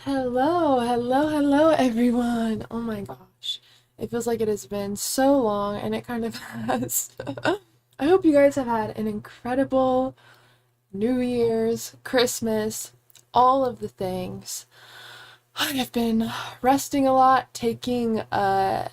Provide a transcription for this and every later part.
Hello, everyone. Oh my gosh. It feels like it has been so long, and it kind of has. I hope you guys have had an incredible New Year's, Christmas, all of the things. I have been resting a lot, taking a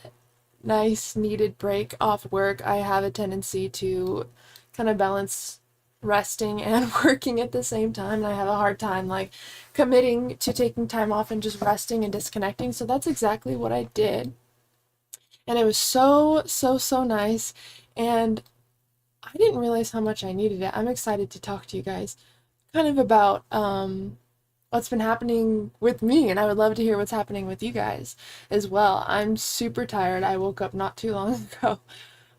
nice needed break off work. I have a tendency to kind of balance resting and working at the same time, and I have a hard time like committing to taking time off and just resting and disconnecting. So that's exactly what I did. And it was so nice, and I didn't realize how much I needed it. I'm excited to talk to you guys kind of about what's been happening with me, and I would love to hear what's happening with you guys as well. I'm super tired. I woke up not too long ago.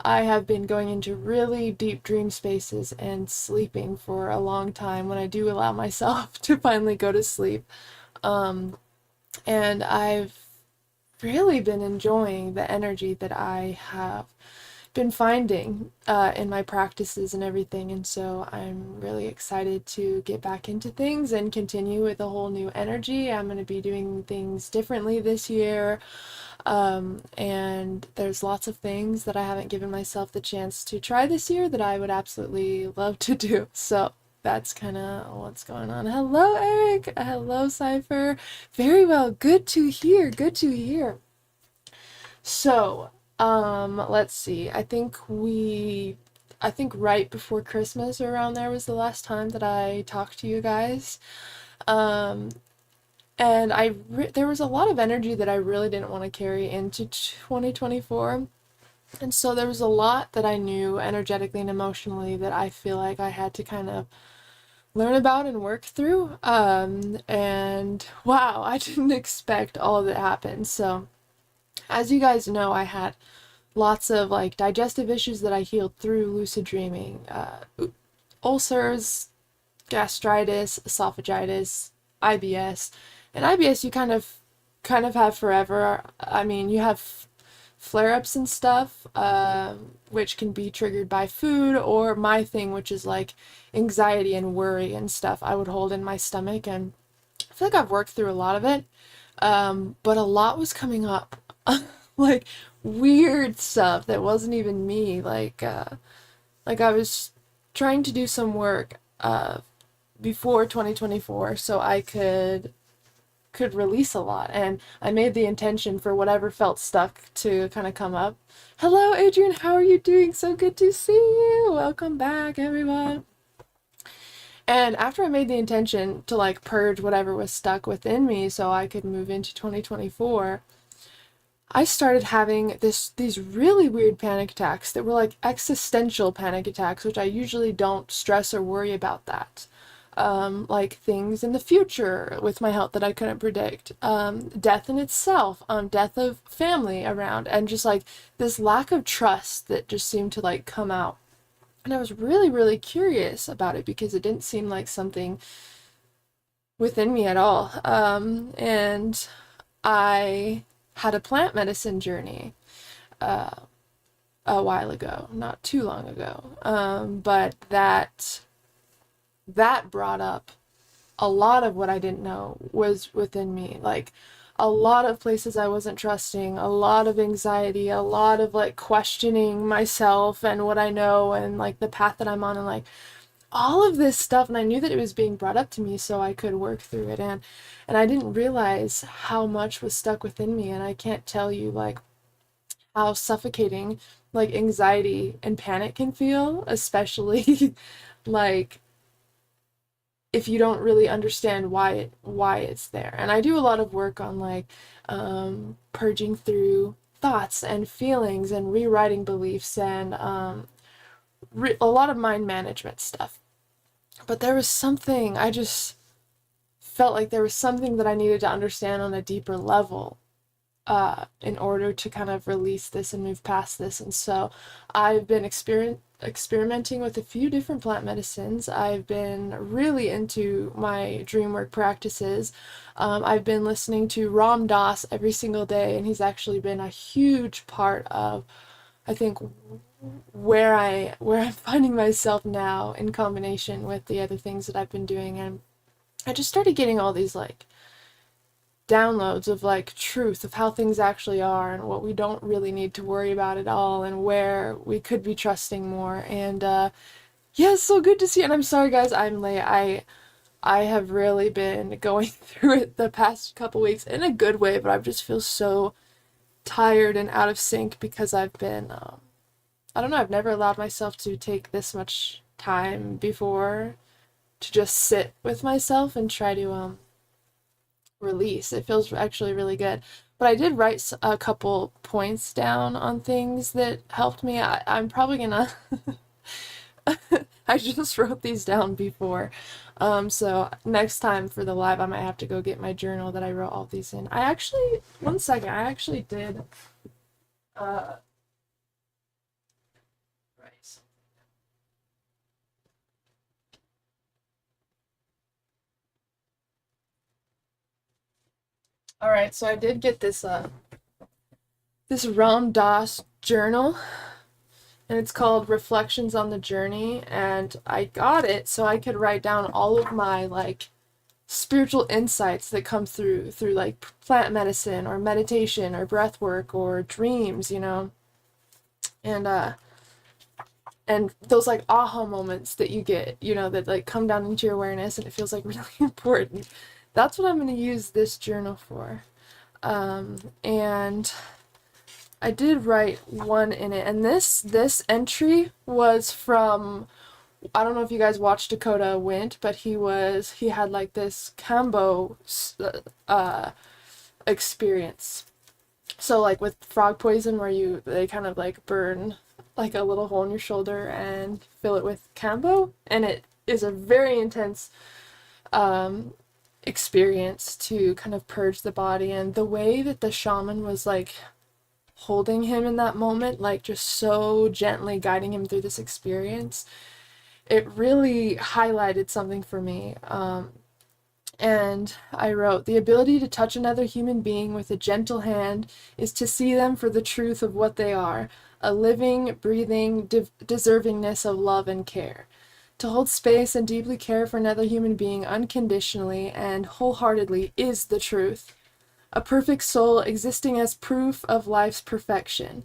I have been going into really deep dream spaces and sleeping for a long time when I do allow myself to finally go to sleep. Um, and I've really been enjoying the energy that I have been finding in my practices and everything, and so I'm really excited to get back into things and continue with a whole new energy. I'm going to be doing things differently this year, and there's lots of things that I haven't given myself the chance to try this year that I would absolutely love to do. So that's kind of what's going on. Hello, Eric. Hello, Cypher. Very well. Good to hear. Good to hear. So, let's see. I think right before Christmas or around there was the last time that I talked to you guys. Um, and there was a lot of energy that I really didn't want to carry into 2024. And so there was a lot that I knew energetically and emotionally that I feel like I had to kind of learn about and work through. And wow, I didn't expect all of it happened. So, as you guys know, I had lots of like digestive issues that I healed through lucid dreaming, ulcers, gastritis, esophagitis, IBS. And IBS you kind of have forever. I mean, you have flare-ups and stuff, which can be triggered by food, or my thing, which is like anxiety and worry and stuff I would hold in my stomach. And I feel like I've worked through a lot of it, but a lot was coming up. Like weird stuff that wasn't even me. Like I was trying to do some work before 2024 so I could release a lot, and I made the intention for whatever felt stuck to kind of come up. Hello, Adrian. How are you doing? So good to see you. Welcome back, everyone. And after I made the intention to like purge whatever was stuck within me so I could move into 2024, I started having these really weird panic attacks that were like existential panic attacks, which I usually don't stress or worry about that. Like things in the future with my health that I couldn't predict, death in itself, death of family around, and just like this lack of trust that just seemed to like come out. And I was really curious about it because it didn't seem like something within me at all. And I had a plant medicine journey uh, a while ago, not too long ago. But that brought up a lot of what I didn't know was within me. Like a lot of places I wasn't trusting, a lot of anxiety, a lot of like questioning myself and what I know and like the path that I'm on, and like all of this stuff. And I knew that it was being brought up to me so I could work through it, and I didn't realize how much was stuck within me. And I can't tell you like how suffocating like anxiety and panic can feel, especially like if you don't really understand why it's there. And I do a lot of work on like purging through thoughts and feelings and rewriting beliefs and a lot of mind management stuff. But there was something, I just felt like there was something that I needed to understand on a deeper level in order to kind of release this and move past this. And so I've been experimenting with a few different plant medicines. I've been really into my dream work practices. I've been listening to Ram Dass every single day, and he's actually been a huge part of, I think, where I'm finding myself now in combination with the other things that I've been doing. And I just started getting all these like downloads of like truth of how things actually are and what we don't really need to worry about at all and where we could be trusting more. And yeah, it's so good to see. And I'm sorry guys, I'm late. I have really been going through it the past couple weeks in a good way, but I just feel so tired and out of sync because I've been I don't know, I've never allowed myself to take this much time before to just sit with myself and try to release. It feels actually really good. But I did write a couple points down on things that helped me. I'm probably gonna I just wrote these down before. So next time for the live, I might have to go get my journal that I wrote all these in. I actually, one second, I actually did, right. All right, so I did get this Ram Dass journal, and it's called Reflections on the Journey, and I got it so I could write down all of my like spiritual insights that come through like plant medicine or meditation or breath work or dreams, you know. And those like aha moments that you get, you know, that like come down into your awareness and it feels like really important. That's what I'm going to use this journal for. And I did write one in it, and this entry was from, I don't know if you guys watched Dakota Wint, but he had like this Kambo experience. So like with frog poison where they kind of like burn like a little hole in your shoulder and fill it with Kambo, and it is a very intense experience to kind of purge the body. And the way that the shaman was like holding him in that moment, like just so gently guiding him through this experience, it really highlighted something for me. And I wrote, the ability to touch another human being with a gentle hand is to see them for the truth of what they are, a living, breathing deservingness of love and care. To hold space and deeply care for another human being unconditionally and wholeheartedly is the truth. A perfect soul existing as proof of life's perfection.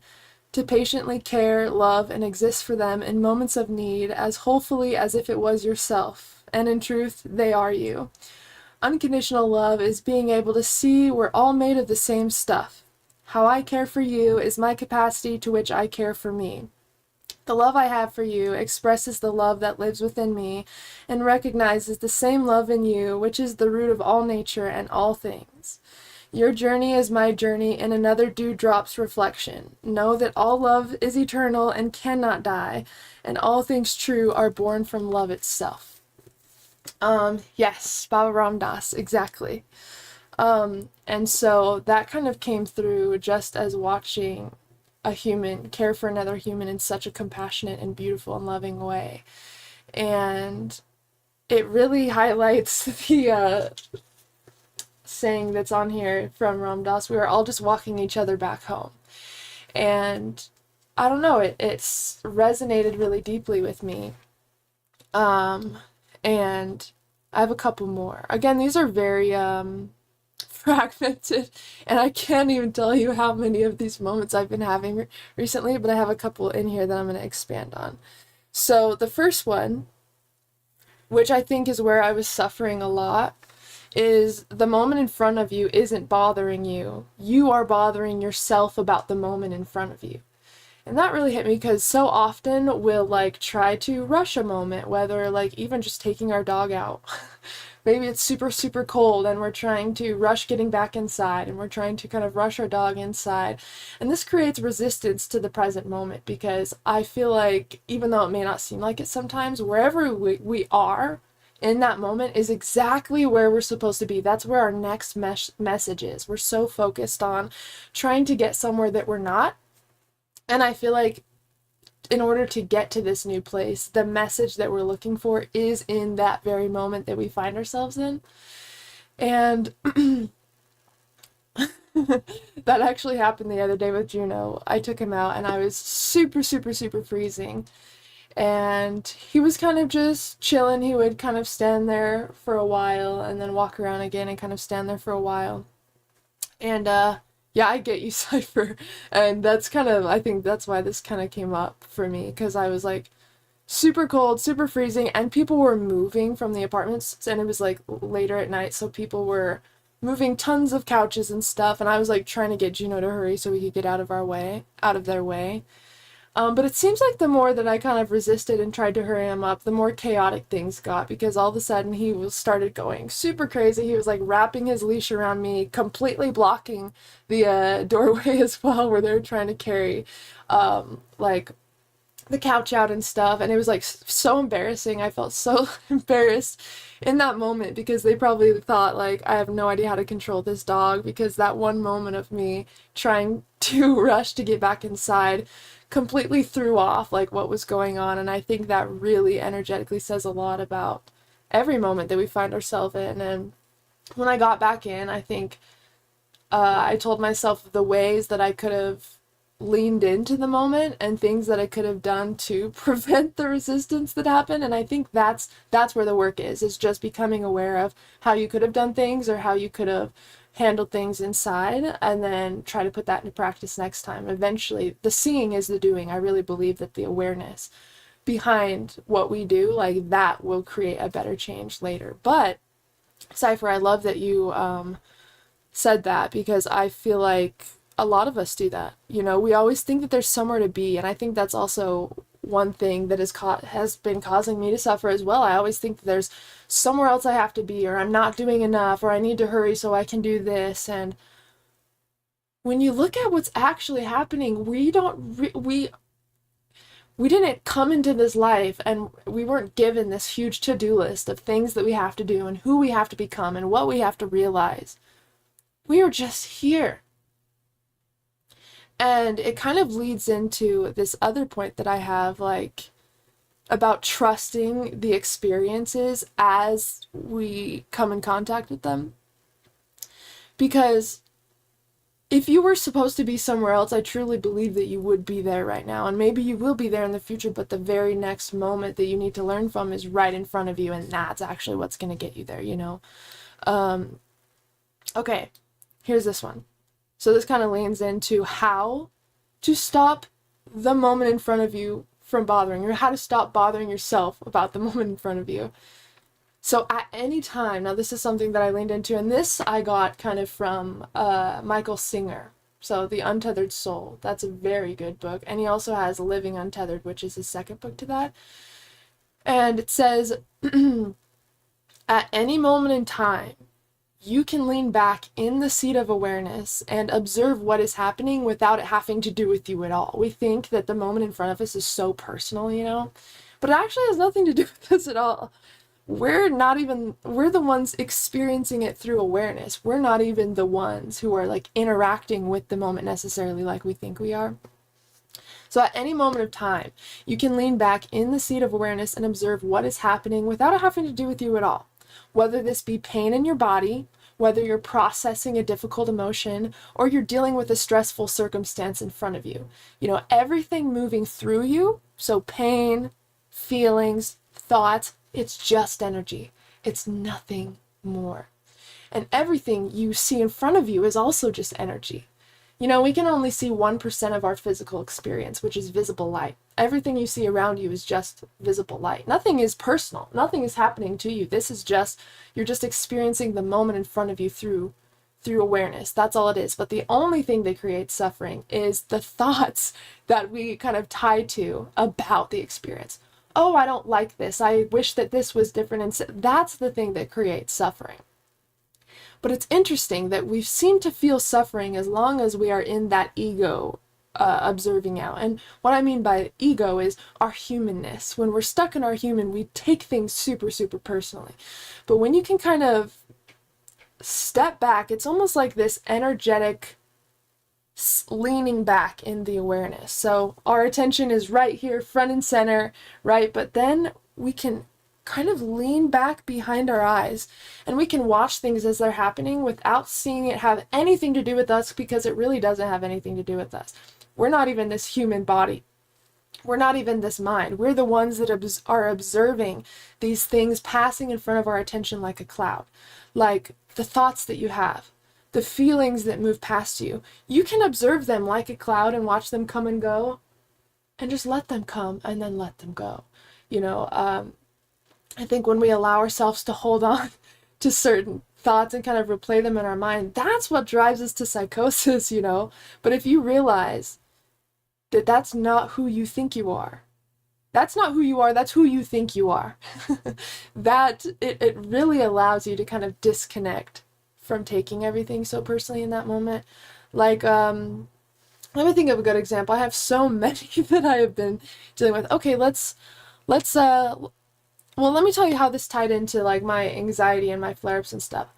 To patiently care, love, and exist for them in moments of need as wholefully as if it was yourself, and in truth, they are you. Unconditional love is being able to see we're all made of the same stuff. How I care for you is my capacity to which I care for me. The love I have for you expresses the love that lives within me and recognizes the same love in you, which is the root of all nature and all things. Your journey is my journey in another dewdrop's reflection. Know that all love is eternal and cannot die, and all things true are born from love itself. Yes, Baba Ram Dass, exactly. And so that kind of came through just as watching a human care for another human in such a compassionate and beautiful and loving way. And it really highlights the saying that's on here from Ram Dass, we are all just walking each other back home. And I don't know, it's resonated really deeply with me. And I have a couple more. Again, these are very fragmented, and I can't even tell you how many of these moments I've been having recently, but I have a couple in here that I'm going to expand on. So the first one, which I think is where I was suffering a lot, is the moment in front of you isn't bothering you. You are bothering yourself about the moment in front of you. And that really hit me because so often we'll like try to rush a moment, whether like even just taking our dog out. Maybe it's super, super cold and we're trying to rush getting back inside and we're trying to kind of rush our dog inside. And this creates resistance to the present moment because I feel like, even though it may not seem like it sometimes, wherever we are in that moment is exactly where we're supposed to be. That's where our next message is. We're so focused on trying to get somewhere that we're not. And I feel like in order to get to this new place, the message that we're looking for is in that very moment that we find ourselves in. And that actually happened the other day with Juno. I took him out and I was super, super, super freezing. And he was kind of just chilling. He would kind of stand there for a while and then walk around again and kind of stand there for a while. And yeah, I get you, Cypher. And that's kind of, I think that's why this kind of came up for me, because I was like super cold, super freezing, and people were moving from the apartments, and it was like later at night, so people were moving tons of couches and stuff, and I was like trying to get Juno to hurry so we could get out of their way. But it seems like the more that I kind of resisted and tried to hurry him up, the more chaotic things got, because all of a sudden he started going super crazy. He was like wrapping his leash around me, completely blocking the doorway as well, where they were trying to carry like the couch out and stuff, and it was like so embarrassing. I felt so embarrassed in that moment, because they probably thought like I have no idea how to control this dog, because that one moment of me trying to rush to get back inside completely threw off like what was going on. And I think that really energetically says a lot about every moment that we find ourselves in. And when I got back in, I think I told myself the ways that I could have leaned into the moment and things that I could have done to prevent the resistance that happened. And I think that's where the work is just becoming aware of how you could have done things, or how you could have handled things inside, and then try to put that into practice next time. Eventually, the seeing is the doing. I really believe that the awareness behind what we do, like that, will create a better change later. But Cypher, I love that you said that, because I feel like a lot of us do that. You know, we always think that there's somewhere to be, and I think that's also one thing that has been causing me to suffer as well. I always think that there's somewhere else I have to be, or I'm not doing enough, or I need to hurry so I can do this. And when you look at what's actually happening, we didn't come into this life and we weren't given this huge to-do list of things that we have to do and who we have to become and what we have to realize. We are just here. And it kind of leads into this other point that I have, like, about trusting the experiences as we come in contact with them. Because if you were supposed to be somewhere else, I truly believe that you would be there right now. And maybe you will be there in the future, but the very next moment that you need to learn from is right in front of you, and that's actually what's going to get you there, you know? Okay, here's this one. So this kind of leans into how to stop the moment in front of you from bothering you, or how to stop bothering yourself about the moment in front of you. So at any time, now this is something that I leaned into, and this I got kind of from Michael Singer. So The Untethered Soul, that's a very good book. And he also has Living Untethered, which is his second book to that. And it says, at any moment in time, you can lean back in the seat of awareness and observe what is happening without it having to do with you at all. We think that the moment in front of us is so personal, you know, but it actually has nothing to do with us at all. We're the ones experiencing it through awareness. We're not even the ones who are like interacting with the moment necessarily like we think we are. So at any moment of time, you can lean back in the seat of awareness and observe what is happening without it having to do with you at all. Whether this be pain in your body, whether you're processing a difficult emotion, or you're dealing with a stressful circumstance in front of you. You know, everything moving through you, so pain, feelings, thoughts, it's just energy. It's nothing more. And everything you see in front of you is also just energy. You know, we can only see 1% of our physical experience, which is visible light. Everything you see around you is just visible light. Nothing is personal. Nothing is happening to you. This is just, you're just experiencing the moment in front of you through awareness. That's all it is. But the only thing that creates suffering is the thoughts that we kind of tie to about the experience. Oh, I don't like this. I wish that this was different. And so that's the thing that creates suffering. But it's interesting that we seem to feel suffering as long as we are in that ego observing out. And what I mean by ego is our humanness. When we're stuck in our human, we take things super, super personally. But when you can kind of step back, it's almost like this energetic leaning back in the awareness. So our attention is right here, front and center, right? But then we can kind of lean back behind our eyes, and we can watch things as they're happening without seeing it have anything to do with us, because it really doesn't have anything to do with us. We're not even this human body. We're not even this mind. We're the ones that are observing these things passing in front of our attention like a cloud, like the thoughts that you have, the feelings that move past you. You can observe them like a cloud and watch them come and go, and just let them come and then let them go. I think when we allow ourselves to hold on to certain thoughts and kind of replay them in our mind, that's what drives us to psychosis. But if you realize that that's not who you think you are, that's not who you are, that's who you think you are, that it really allows you to kind of disconnect from taking everything so personally in that moment. Like, let me think of a good example. I have so many that I have been dealing with. Okay, let's well, let me tell you how this tied into like my anxiety and my flare-ups and stuff.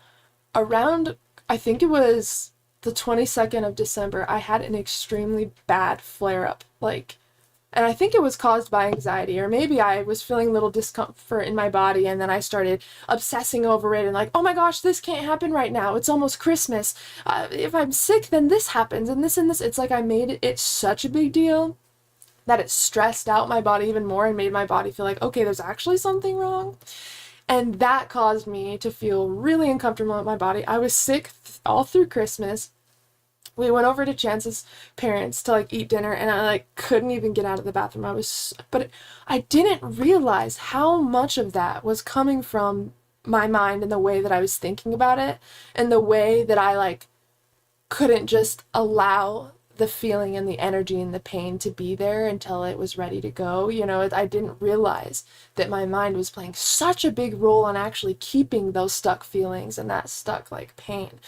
Around, I think it was the 22nd of December, I had an extremely bad flare-up, and I think it was caused by anxiety, or maybe I was feeling a little discomfort in my body, and then I started obsessing over it and like, oh my gosh, this can't happen right now. It's almost Christmas. If I'm sick, then this happens, and this and this. It's like I made it such a big deal that it stressed out my body even more and made my body feel like, okay, there's actually something wrong. And that caused me to feel really uncomfortable with my body. I was sick all through Christmas. We went over to Chance's parents to eat dinner, and I couldn't even get out of the bathroom. I didn't realize how much of that was coming from my mind and the way that I was thinking about it, and the way that I couldn't just allow the feeling and the energy and the pain to be there until it was ready to go. I didn't realize that my mind was playing such a big role on actually keeping those stuck feelings and that stuck pain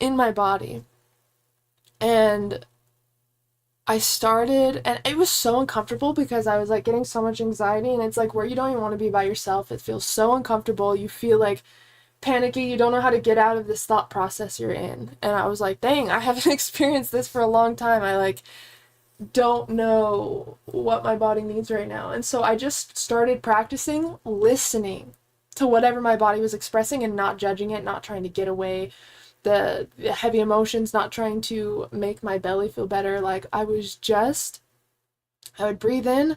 in my body. And I started, and it was so uncomfortable because I was getting so much anxiety, and it's where you don't even want to be by yourself. It feels so uncomfortable. You feel panicky. You don't know how to get out of this thought process you're in. And I was like, dang, I haven't experienced this for a long time. I don't know what my body needs right now. And so I just started practicing listening to whatever my body was expressing and not judging it, not trying to get away the heavy emotions, not trying to make my belly feel better. I would breathe in.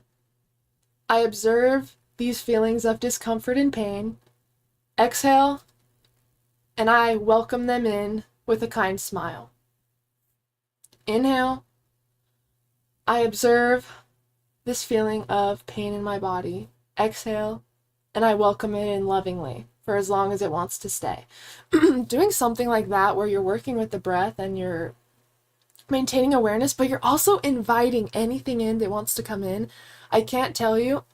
I observe these feelings of discomfort and pain. Exhale, and I welcome them in with a kind smile. Inhale. I observe this feeling of pain in my body. Exhale, and I welcome it in lovingly for as long as it wants to stay. Doing something like that where you're working with the breath and you're maintaining awareness, but you're also inviting anything in that wants to come in. I can't tell you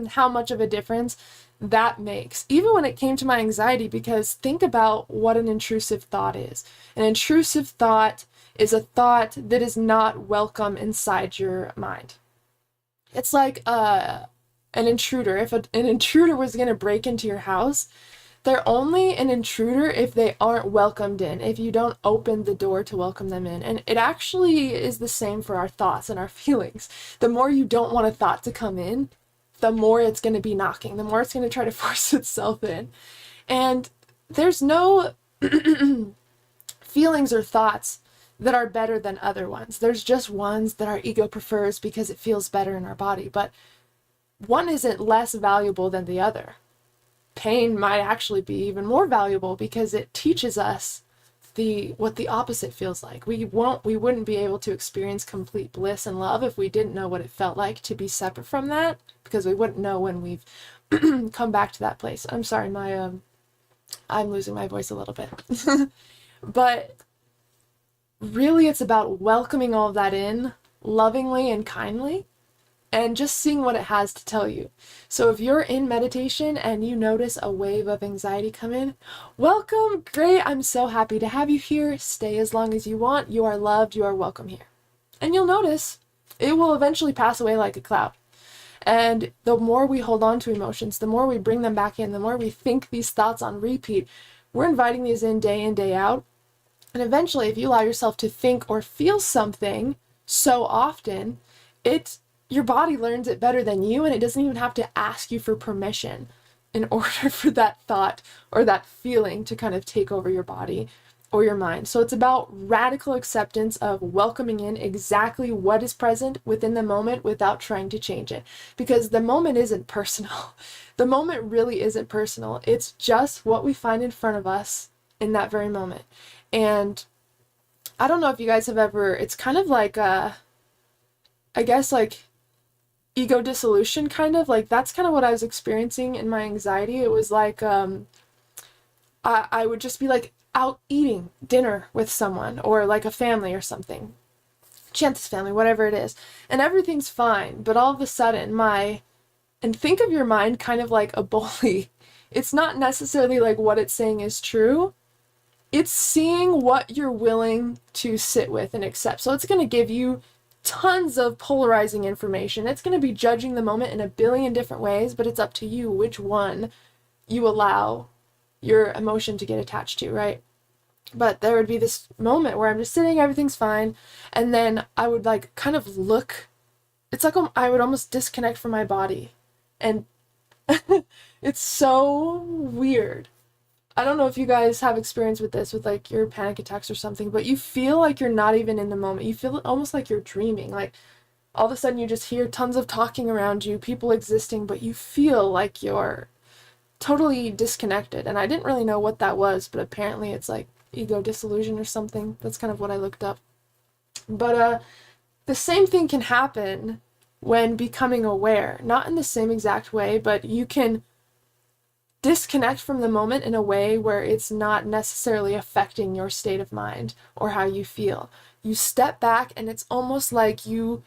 how much of a difference that makes, even when it came to my anxiety, because think about what an intrusive thought is. An intrusive thought is a thought that is not welcome inside your mind. It's like an intruder. If an intruder was going to break into your house, they're only an intruder if they aren't welcomed in, if you don't open the door to welcome them in. And it actually is the same for our thoughts and our feelings. The more you don't want a thought to come in, the more it's going to be knocking, the more it's going to try to force itself in. And there's no feelings or thoughts that are better than other ones. There's just ones that our ego prefers because it feels better in our body. But one isn't less valuable than the other. Pain might actually be even more valuable because it teaches us what the opposite feels like. We wouldn't be able to experience complete bliss and love if we didn't know what it felt like to be separate from that, because we wouldn't know when we've come back to that place. I'm sorry, I'm losing my voice a little bit. But really it's about welcoming all of that in lovingly and kindly, and just seeing what it has to tell you. So if you're in meditation and you notice a wave of anxiety come in, welcome, great, I'm so happy to have you here. Stay as long as you want. You are loved, you are welcome here. And you'll notice it will eventually pass away like a cloud. And the more we hold on to emotions, the more we bring them back in, the more we think these thoughts on repeat, we're inviting these in, day out. And eventually, if you allow yourself to think or feel something so often, your body learns it better than you, and it doesn't even have to ask you for permission in order for that thought or that feeling to kind of take over your body or your mind. So it's about radical acceptance of welcoming in exactly what is present within the moment without trying to change it. Because the moment isn't personal. The moment really isn't personal. It's just what we find in front of us in that very moment. And I don't know if you guys have ever, it's kind of like, I guess like ego dissolution, kind of like that's kind of what I was experiencing in my anxiety. It was like, I would just be like out eating dinner with someone or like a family or something, chances family, whatever it is, and everything's fine, but all of a sudden and think of your mind kind of like a bully. It's not necessarily like what it's saying is true. It's seeing what you're willing to sit with and accept. So it's going to give you tons of polarizing information. It's going to be judging the moment in a billion different ways, but it's up to you which one you allow your emotion to get attached to, right? But there would be this moment where I'm just sitting, everything's fine, and then I would like kind of look, it's like I would almost disconnect from my body. And it's so weird. I don't know if you guys have experience with this, with like your panic attacks or something, but you feel like you're not even in the moment. You feel almost like you're dreaming. Like all of a sudden you just hear tons of talking around you, people existing, but you feel like you're totally disconnected. And I didn't really know what that was, but apparently it's like ego dissolution or something. That's kind of what I looked up. But the same thing can happen when becoming aware. Not in the same exact way, but you can disconnect from the moment in a way where it's not necessarily affecting your state of mind or how you feel. You step back and it's almost like you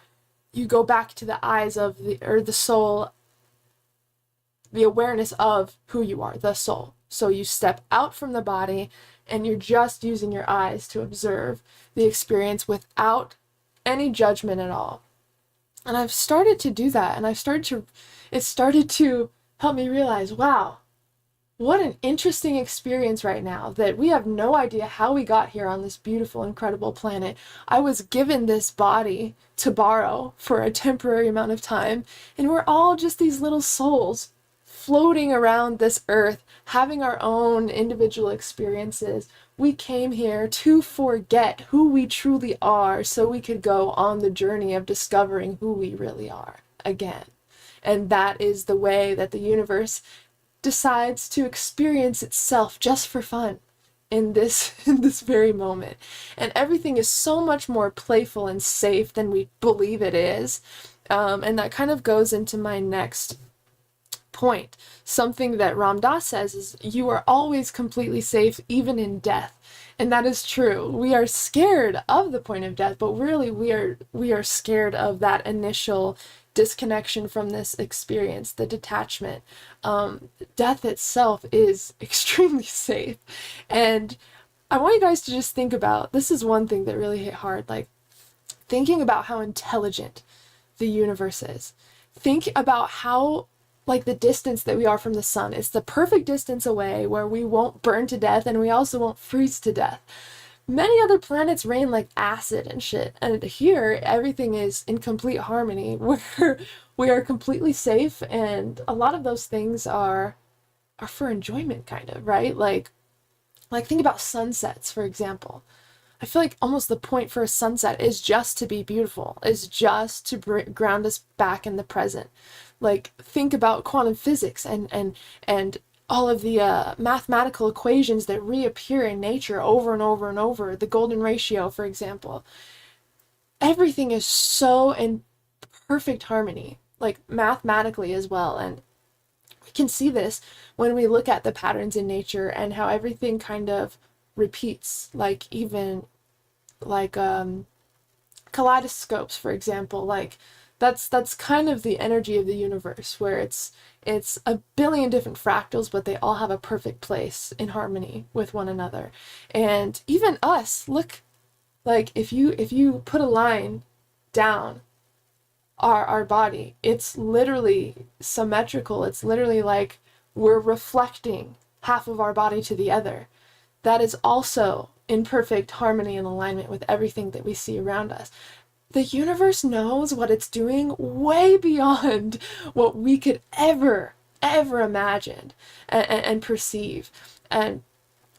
go back to the eyes of the soul, the awareness of who you are, the soul. So you step out from the body and you're just using your eyes to observe the experience without any judgment at all. And I've started to do that, and it started to help me realize, wow, what an interesting experience right now, that we have no idea how we got here on this beautiful, incredible planet. I was given this body to borrow for a temporary amount of time, and we're all just these little souls floating around this earth, having our own individual experiences. We came here to forget who we truly are so we could go on the journey of discovering who we really are again. And that is the way that the universe decides to experience itself just for fun in this very moment. And everything is so much more playful and safe than we believe it is. And that kind of goes into my next point. Something that Ram Dass says is, you are always completely safe, even in death. And that is true. We are scared of the point of death, but really we are scared of that initial disconnection from this experience, the detachment. Death itself is extremely safe. And I want you guys to just think about, this is one thing that really hit hard, like thinking about how intelligent the universe is. Think about how, like, the distance that we are from the sun. It's the perfect distance away where we won't burn to death and we also won't freeze to death. Many other planets rain like acid and shit, and here everything is in complete harmony, where we are completely safe, and a lot of those things are for enjoyment, kind of, right? Like think about sunsets, for example. I feel like almost the point for a sunset is just to be beautiful, is just to ground us back in the present. Like, think about quantum physics and all of the mathematical equations that reappear in nature over and over and over. The golden ratio, for example. Everything is so in perfect harmony, like mathematically as well. And we can see this when we look at the patterns in nature and how everything kind of repeats, like even like kaleidoscopes, for example. Like that's kind of the energy of the universe, where it's a billion different fractals, but they all have a perfect place in harmony with one another. And even us, look, like if you put a line down our body, it's literally symmetrical. It's literally like we're reflecting half of our body to the other. That is also in perfect harmony and alignment with everything that we see around us. The universe knows what it's doing way beyond what we could ever imagine and perceive. And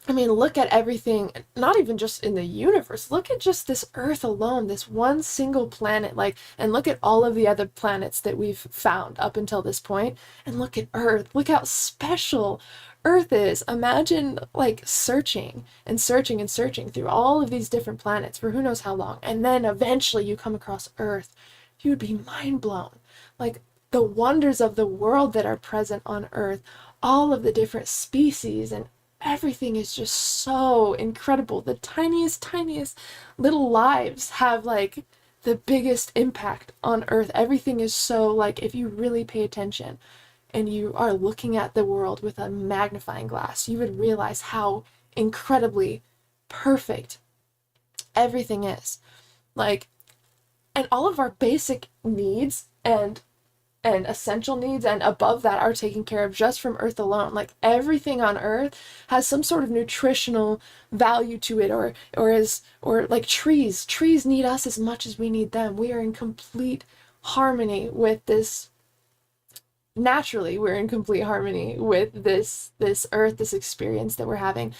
I mean, look at everything, not even just in the universe, look at just this Earth alone, this one single planet, like, and look at all of the other planets that we've found up until this point, and look at Earth. Look how special Earth is. Imagine like searching and searching and searching through all of these different planets for who knows how long, and then eventually you come across Earth. You would be mind blown. Like the wonders of the world that are present on Earth, all of the different species, and everything is just so incredible. The tiniest, tiniest little lives have like the biggest impact on Earth. Everything is so, like, if you really pay attention and you are looking at the world with a magnifying glass, you would realize how incredibly perfect everything is. Like, and all of our basic needs and essential needs and above that are taken care of just from Earth alone. Like everything on Earth has some sort of nutritional value to it, or like trees. Trees need us as much as we need them. We are in complete harmony with this. Naturally, we're in complete harmony with this Earth, this experience that we're having.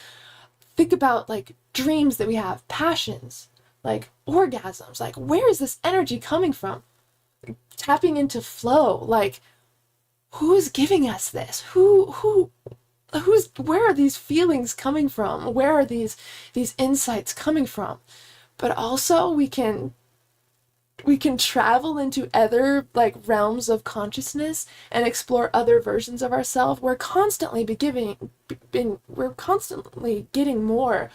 Think about like dreams that we have, passions, like orgasms. Like where is this energy coming from? Tapping into flow, like who's giving us this? Where are these feelings coming from? Where are these insights coming from? But also we can travel into other like realms of consciousness and explore other versions of ourselves. We're constantly getting more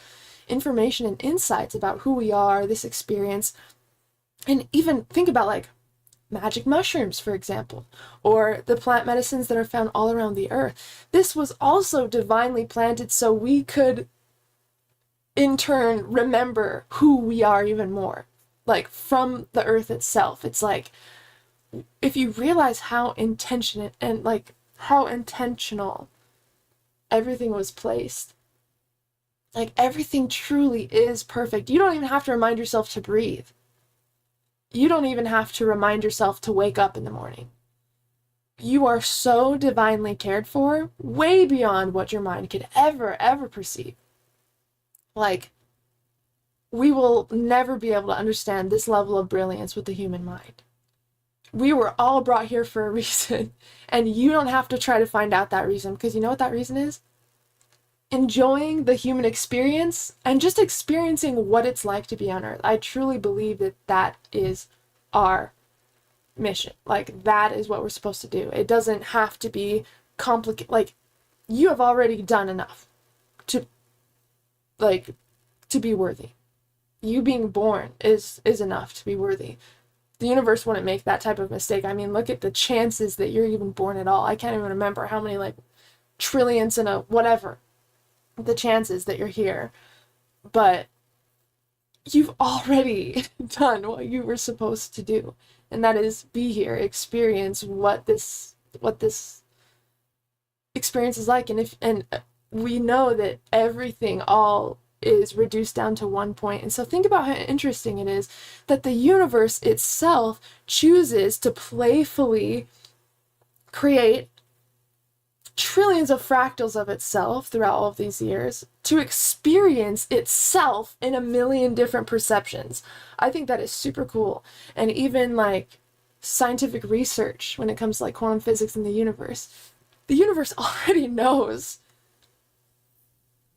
information and insights about who we are, this experience. And even think about like magic mushrooms, for example, or the plant medicines that are found all around the earth. This was also divinely planted so we could, in turn, remember who we are even more, like from the earth itself. It's like, if you realize how intentional everything was placed, like everything truly is perfect. You don't even have to remind yourself to breathe. You don't even have to remind yourself to wake up in the morning. You are so divinely cared for, way beyond what your mind could ever perceive. Like, we will never be able to understand this level of brilliance with the human mind. We were all brought here for a reason, and you don't have to try to find out that reason, because you know what that reason is? Enjoying the human experience and just experiencing what it's like to be on Earth. I truly believe that that is our mission. Like, that is what we're supposed to do. It doesn't have to be complicated. Like, you have already done enough to be worthy. You being born is enough to be worthy. The universe wouldn't make that type of mistake. I mean, look at the chances that you're even born at all. I can't even remember how many, like, trillions in a whatever the chances that you're here, but you've already done what you were supposed to do, and that is be here, experience what this experience is like. And we know that everything all is reduced down to one point. And so think about how interesting it is that the universe itself chooses to playfully create trillions of fractals of itself throughout all of these years to experience itself in a million different perceptions. I think that is super cool. And even like scientific research when it comes to like quantum physics and the universe already knows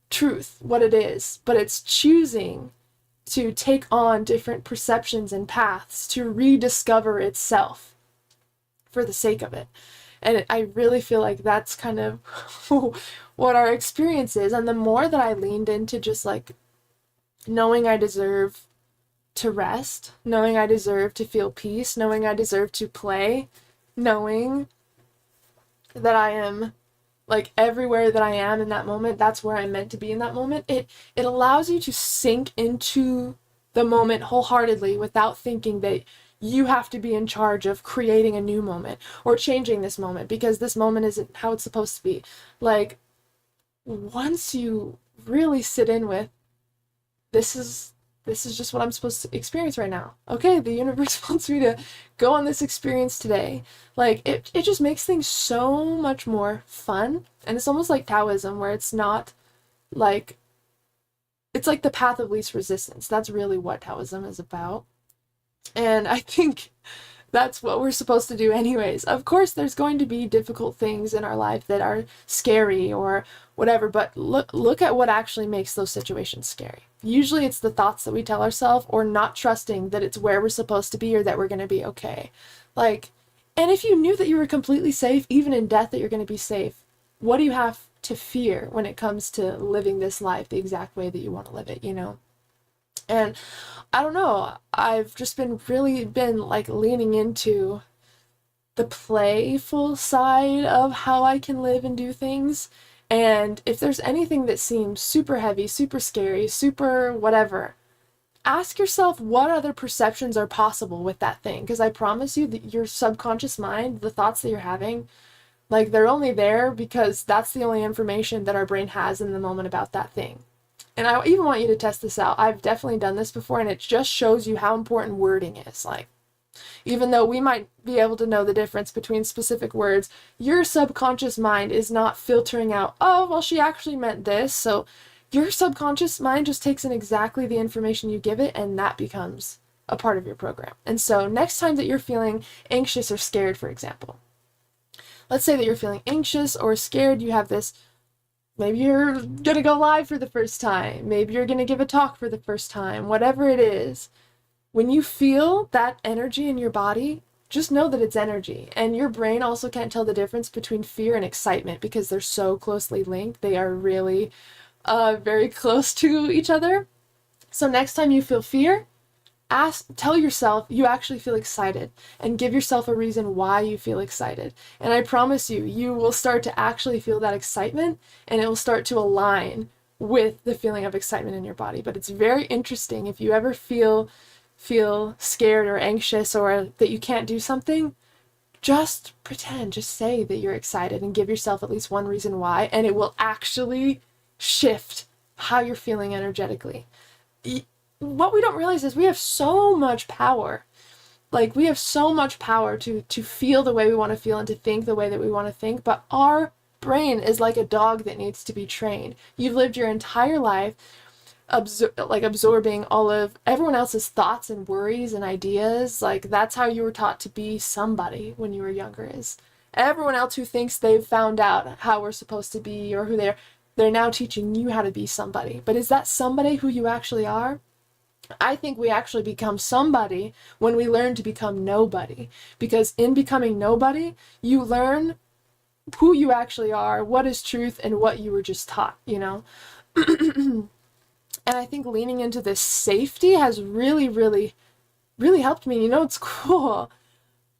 truth, what it is, but it's choosing to take on different perceptions and paths to rediscover itself for the sake of it. And I really feel like that's kind of what our experience is. And the more that I leaned into just like knowing I deserve to rest, knowing I deserve to feel peace, knowing I deserve to play, knowing that I am like everywhere that I am in that moment, that's where I'm meant to be in that moment. It allows you to sink into the moment wholeheartedly without thinking that you have to be in charge of creating a new moment or changing this moment because this moment isn't how it's supposed to be. Like, once you really sit in with, this is just what I'm supposed to experience right now. Okay, the universe wants me to go on this experience today. Like, it just makes things so much more fun. And it's almost like Taoism, where it's not like, it's like the path of least resistance. That's really what Taoism is about. And I think That's what we're supposed to do anyways. Of course, there's going to be difficult things in our life that are scary or whatever, but look at what actually makes those situations scary. Usually it's the thoughts that we tell ourselves, or not trusting that it's where we're supposed to be or that we're going to be okay. Like, and if you knew that you were completely safe, even in death, that you're going to be safe, what do you have to fear when it comes to living this life the exact way that you want to live it, you know? And I don't know, I've just been like leaning into the playful side of how I can live and do things. And if there's anything that seems super heavy, super scary, super whatever, ask yourself what other perceptions are possible with that thing. Because I promise you that your subconscious mind, the thoughts that you're having, like, they're only there because that's the only information that our brain has in the moment about that thing. And I even want you to test this out. I've definitely done this before, and it just shows you how important wording is. Like, even though we might be able to know the difference between specific words, your subconscious mind is not filtering out, oh, well, she actually meant this. So your subconscious mind just takes in exactly the information you give it, and that becomes a part of your program. And so next time that you're feeling anxious or scared, for example, let's say that you're feeling anxious or scared, you have this, maybe you're going to go live for the first time, maybe you're going to give a talk for the first time, whatever it is. When you feel that energy in your body, just know that it's energy. And your brain also can't tell the difference between fear and excitement because they're so closely linked. They are really very close to each other. So next time you feel fear, tell yourself you actually feel excited, and give yourself a reason why you feel excited. And I promise you, you will start to actually feel that excitement, and it will start to align with the feeling of excitement in your body. But it's very interesting. If you ever feel scared or anxious or that you can't do something, just pretend, just say that you're excited and give yourself at least one reason why, and it will actually shift how you're feeling energetically. What we don't realize is we have so much power. Like, we have so much power to feel the way we want to feel and to think the way that we want to think, but our brain is like a dog that needs to be trained. You've lived your entire life absorbing all of everyone else's thoughts and worries and ideas. Like, that's how you were taught to be somebody when you were younger, is everyone else who thinks they've found out how we're supposed to be or who they're now teaching you how to be somebody. But is that somebody who you actually are? I think we actually become somebody when we learn to become nobody, because in becoming nobody, you learn who you actually are, what is truth, and what you were just taught, you know? And I think leaning into this safety has really, really, really helped me. You know, it's cool.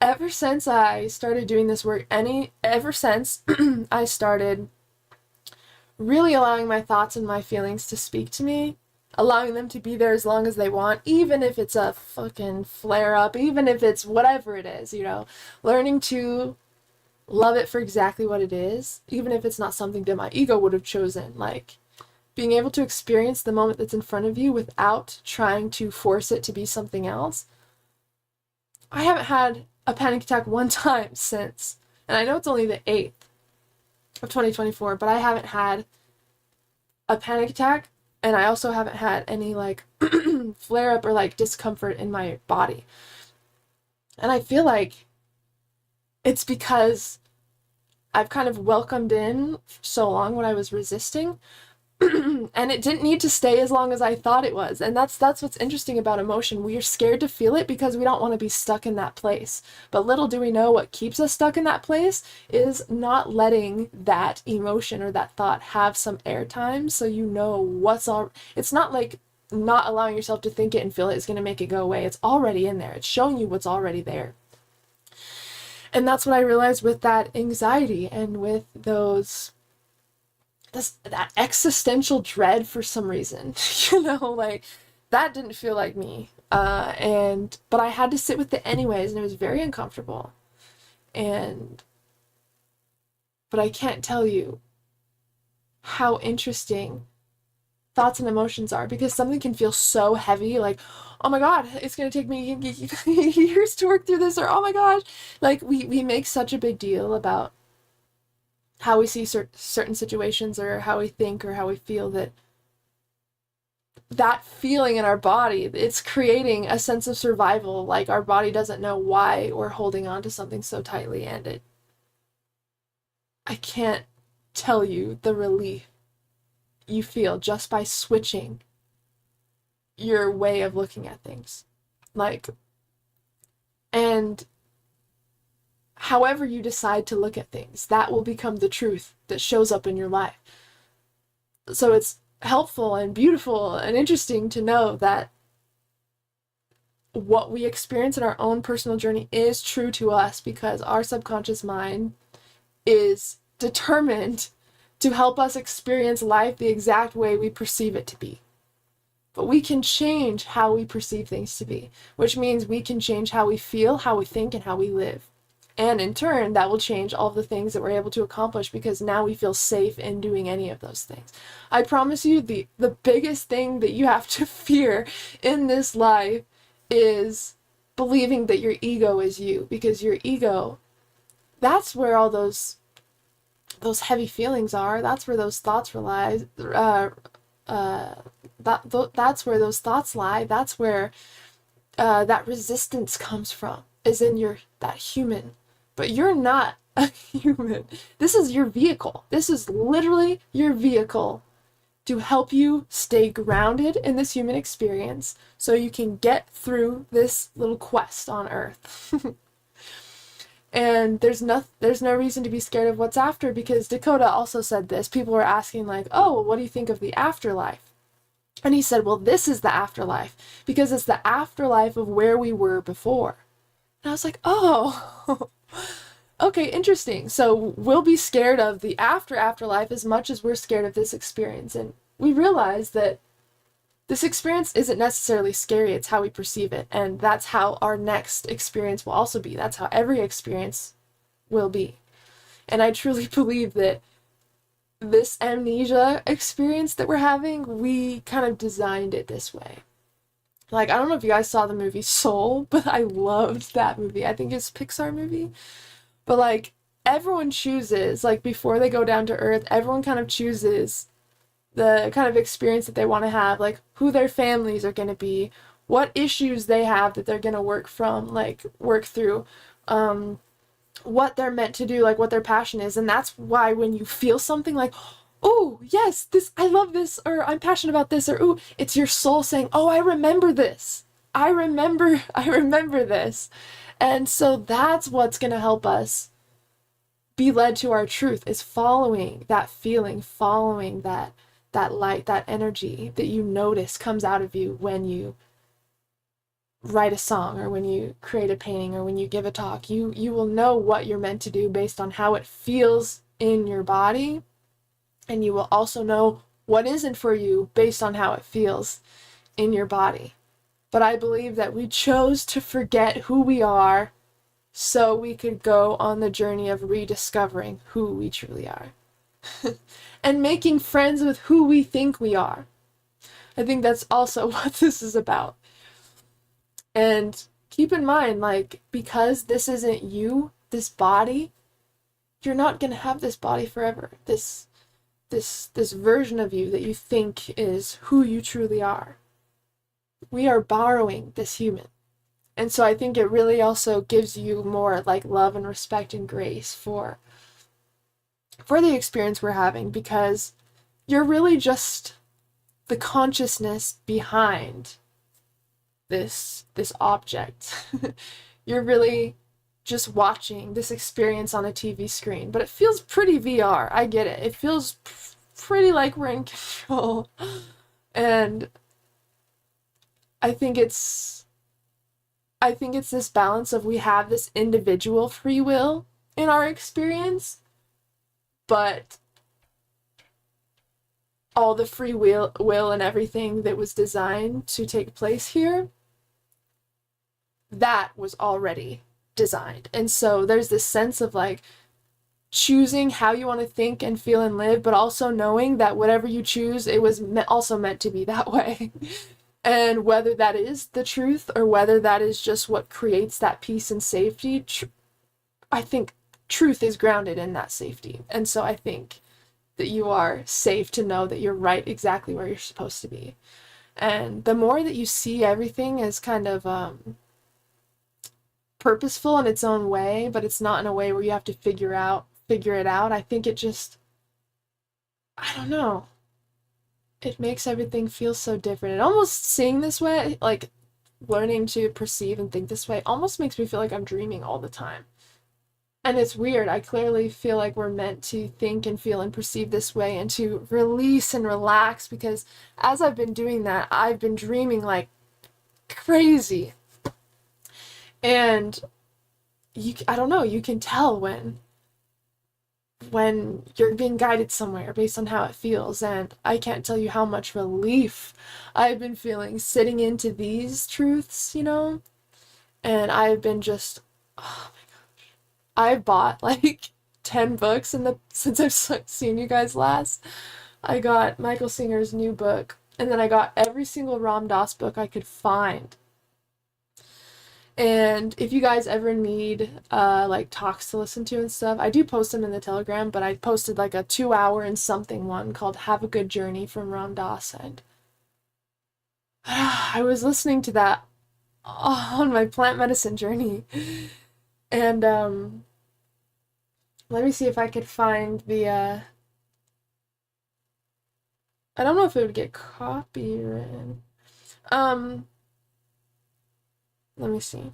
Ever since I started doing this work, ever since I started really allowing my thoughts and my feelings to speak to me, allowing them to be there as long as they want, even if it's a fucking flare up, even if it's whatever it is, you know, learning to love it for exactly what it is, even if it's not something that my ego would have chosen. Like, being able to experience the moment that's in front of you without trying to force it to be something else. I haven't had a panic attack one time since, and I know it's only the 8th of 2024, but I haven't had a panic attack, and I also haven't had any, like, flare up or, like, discomfort in my body. And I feel like it's because I've kind of welcomed in so long what I was resisting, and it didn't need to stay as long as I thought it was. And that's what's interesting about emotion. We are scared to feel it because we don't want to be stuck in that place. But little do we know what keeps us stuck in that place is not letting that emotion or that thought have some airtime, so you know it's not like not allowing yourself to think it and feel it is going to make it go away. It's already in there. It's showing you what's already there. And that's what I realized with that anxiety and with that existential dread for some reason. You know, like, that didn't feel like me. But I had to sit with it anyways, and it was very uncomfortable. But I can't tell you how interesting thoughts and emotions are, because something can feel so heavy, like, oh my god, it's going to take me years to work through this, or oh my gosh, like, we make such a big deal about how we see certain situations or how we think or how we feel, that that feeling in our body, it's creating a sense of survival. Like our body doesn't know why we're holding on to something so tightly, and I can't tell you the relief you feel just by switching your way of looking at things. Like, and however you decide to look at things, that will become the truth that shows up in your life. So it's helpful and beautiful and interesting to know that what we experience in our own personal journey is true to us, because our subconscious mind is determined to help us experience life the exact way we perceive it to be. But we can change how we perceive things to be, which means we can change how we feel, how we think, and how we live. And in turn, that will change all of the things that we're able to accomplish, because now we feel safe in doing any of those things. I promise you, the biggest thing that you have to fear in this life is believing that your ego is you, because your ego, that's where all those heavy feelings are. That's where those thoughts lie. That's where those thoughts lie. That's where that resistance comes from, is in that human. But you're not a human. This is your vehicle. This is literally your vehicle to help you stay grounded in this human experience so you can get through this little quest on Earth. And there's no reason to be scared of what's after, because Dakota also said this. People were asking like, oh, what do you think of the afterlife? And he said, well, this is the afterlife, because it's the afterlife of where we were before. And I was like, oh, okay, interesting. So we'll be scared of the afterlife as much as we're scared of this experience. And we realize that this experience isn't necessarily scary, it's how we perceive it. And that's how our next experience will also be. That's how every experience will be. And I truly believe that this amnesia experience that we're having, we kind of designed it this way. Like, I don't know if you guys saw the movie Soul, but I loved that movie. I think it's a Pixar movie. But, like, everyone chooses, like, before they go down to Earth, everyone kind of chooses the kind of experience that they want to have, like, who their families are going to be, what issues they have that they're going to work through, what they're meant to do, like, what their passion is. And that's why when you feel something like, oh, yes, I love this, or I'm passionate about this, or, ooh, it's your soul saying, oh, I remember this. I remember this. And so that's what's going to help us be led to our truth, is following that feeling, following that light, that energy that you notice comes out of you when you write a song, or when you create a painting, or when you give a talk. You will know what you're meant to do based on how it feels in your body. And you will also know what isn't for you based on how it feels in your body. But I believe that we chose to forget who we are so we could go on the journey of rediscovering who we truly are. And making friends with who we think we are. I think that's also what this is about. And keep in mind, like, because this isn't you, this body, you're not going to have this body forever. This version of you that you think is who you truly are. We are borrowing this human. And so I think it really also gives you more, like, love and respect and grace for the experience we're having, because you're really just the consciousness behind this object. You're really just watching this experience on a TV screen, but it feels pretty VR. I get it. It feels pretty like we're in control. And I think it's this balance of, we have this individual free will in our experience, but all the free will and everything that was designed to take place here, that was already designed. And so there's this sense of, like, choosing how you want to think and feel and live, but also knowing that whatever you choose, it was also meant to be that way. And whether that is the truth, or whether that is just what creates that peace and safety, I think truth is grounded in that safety. And so I think that you are safe to know that you're right exactly where you're supposed to be. And the more that you see everything as kind of purposeful in its own way, but it's not in a way where you have to figure it out, I think it just, I don't know, it makes everything feel so different. It almost, seeing this way, like learning to perceive and think this way, almost makes me feel like I'm dreaming all the time. And it's weird. I clearly feel like we're meant to think and feel and perceive this way and to release and relax, because as I've been doing that, I've been dreaming like crazy. And I don't know, you can tell when you're being guided somewhere based on how it feels. And I can't tell you how much relief I've been feeling sitting into these truths, you know? And I've been just, oh my gosh. I've bought like 10 books since I've seen you guys last. I got Michael Singer's new book, and then I got every single Ram Dass book I could find. And if you guys ever need like talks to listen to and stuff, I do post them in the Telegram, but I posted like a 2-hour and something one called Have a Good Journey from Ram Dass, and I was listening to that on my plant medicine journey. And let me see if I could find the I don't know if it would get copyrighted. Let me see.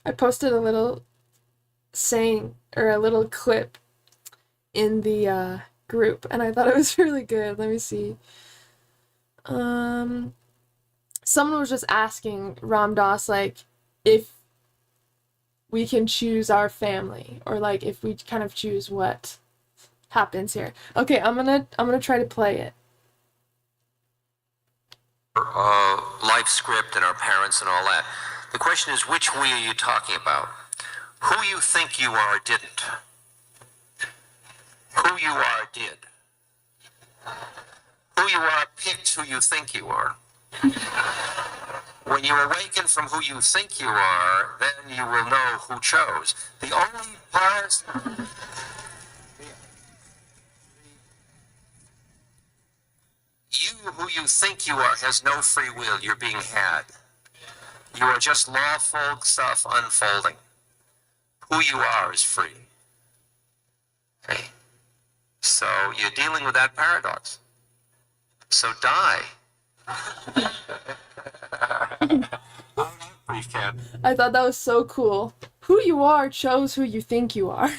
I posted a little saying, or a little clip in the group, and I thought it was really good. Let me see. Someone was just asking Ram Dass, like, if we can choose our family, or like if we kind of choose what happens here. Okay, I'm gonna try to play it. Life script and our parents and all that. The question is, which we are you talking about? Who you think you are didn't. Who you are did. Who you are picked who you think you are. When you awaken from who you think you are, then you will know who chose. The only person... You who you think you are has no free will. You're being had. You are just lawful stuff unfolding. Who you are is free. Okay? So you're dealing with that paradox. So die. I thought that was so cool. Who you are chose who you think you are.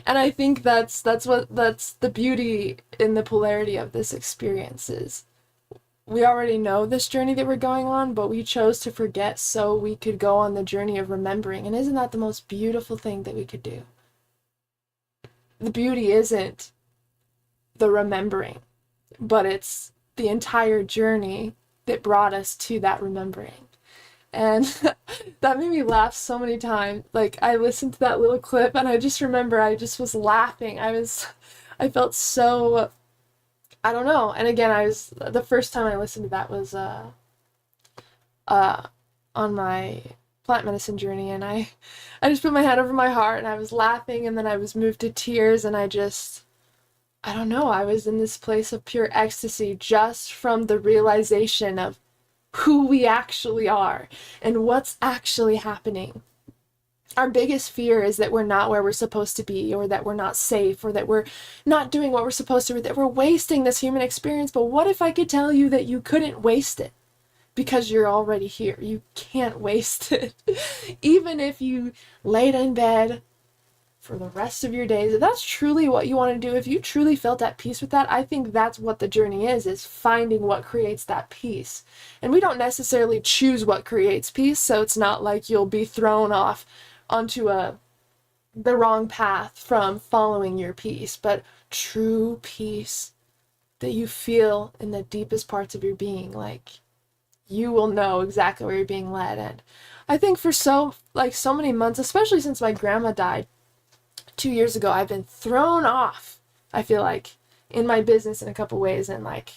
And I think that's the beauty in the polarity of this experience is we already know this journey that we're going on, but we chose to forget so we could go on the journey of remembering. And isn't that the most beautiful thing that we could do? The beauty isn't the remembering, but it's the entire journey that brought us to that remembering. And that made me laugh so many times. Like, I listened to that little clip and I just remember I just was laughing. I felt so, I don't know. And again, the first time I listened to that was on my plant medicine journey, and I just put my hand over my heart and I was laughing, and then I was moved to tears, and I don't know, I was in this place of pure ecstasy just from the realization of who we actually are and what's actually happening. Our biggest fear is that we're not where we're supposed to be, or that we're not safe, or that we're not doing what we're supposed to, or that we're wasting this human experience. But what if I could tell you that you couldn't waste it because you're already here? You can't waste it. Even if you laid in bed for the rest of your days, if that's truly what you want to do, if you truly felt at peace with that, I think that's what the journey is finding what creates that peace. And we don't necessarily choose what creates peace, so it's not like you'll be thrown off onto the wrong path from following your peace, but true peace that you feel in the deepest parts of your being, like you will know exactly where you're being led. And I think for so many months, especially since my grandma died 2 years ago, I've been thrown off, I feel like, in my business in a couple ways, and like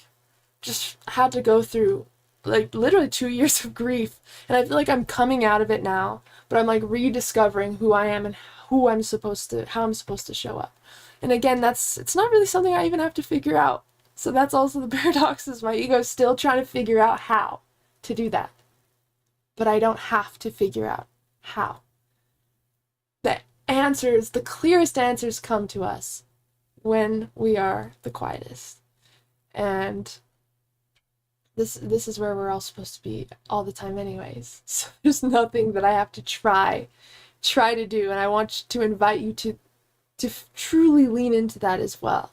just had to go through like literally 2 years of grief. And I feel like I'm coming out of it now, but I'm like rediscovering who I am and how I'm supposed to show up. And again, it's not really something I even have to figure out. So that's also the paradox, is my ego's still trying to figure out how to do that. But I don't have to figure out how. The answers, the clearest answers come to us when we are the quietest. And this is where we're all supposed to be all the time anyways. So there's nothing that I have to try to do, and I want to invite you to truly lean into that as well.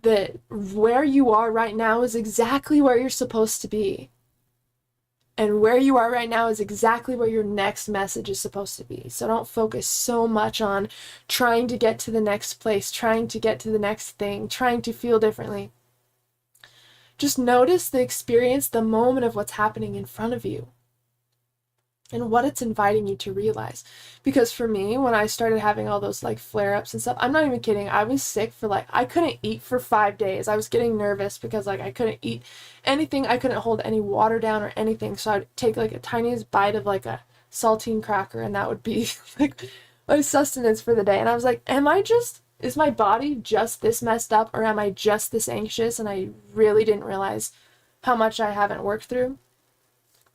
That where you are right now is exactly where you're supposed to be. And where you are right now is exactly where your next message is supposed to be. So don't focus so much on trying to get to the next place, trying to get to the next thing, trying to feel differently. Just notice the experience, the moment of what's happening in front of you and what it's inviting you to realize. Because for me, when I started having all those like flare-ups and stuff, I'm not even kidding, I was sick for like, I couldn't eat for 5 days. I was getting nervous because like I couldn't eat anything, I couldn't hold any water down or anything, so I'd take like a tiniest bite of like a saltine cracker, and that would be like my sustenance for the day. And I was like, is my body just this messed up, or am I just this anxious? And I really didn't realize how much I haven't worked through.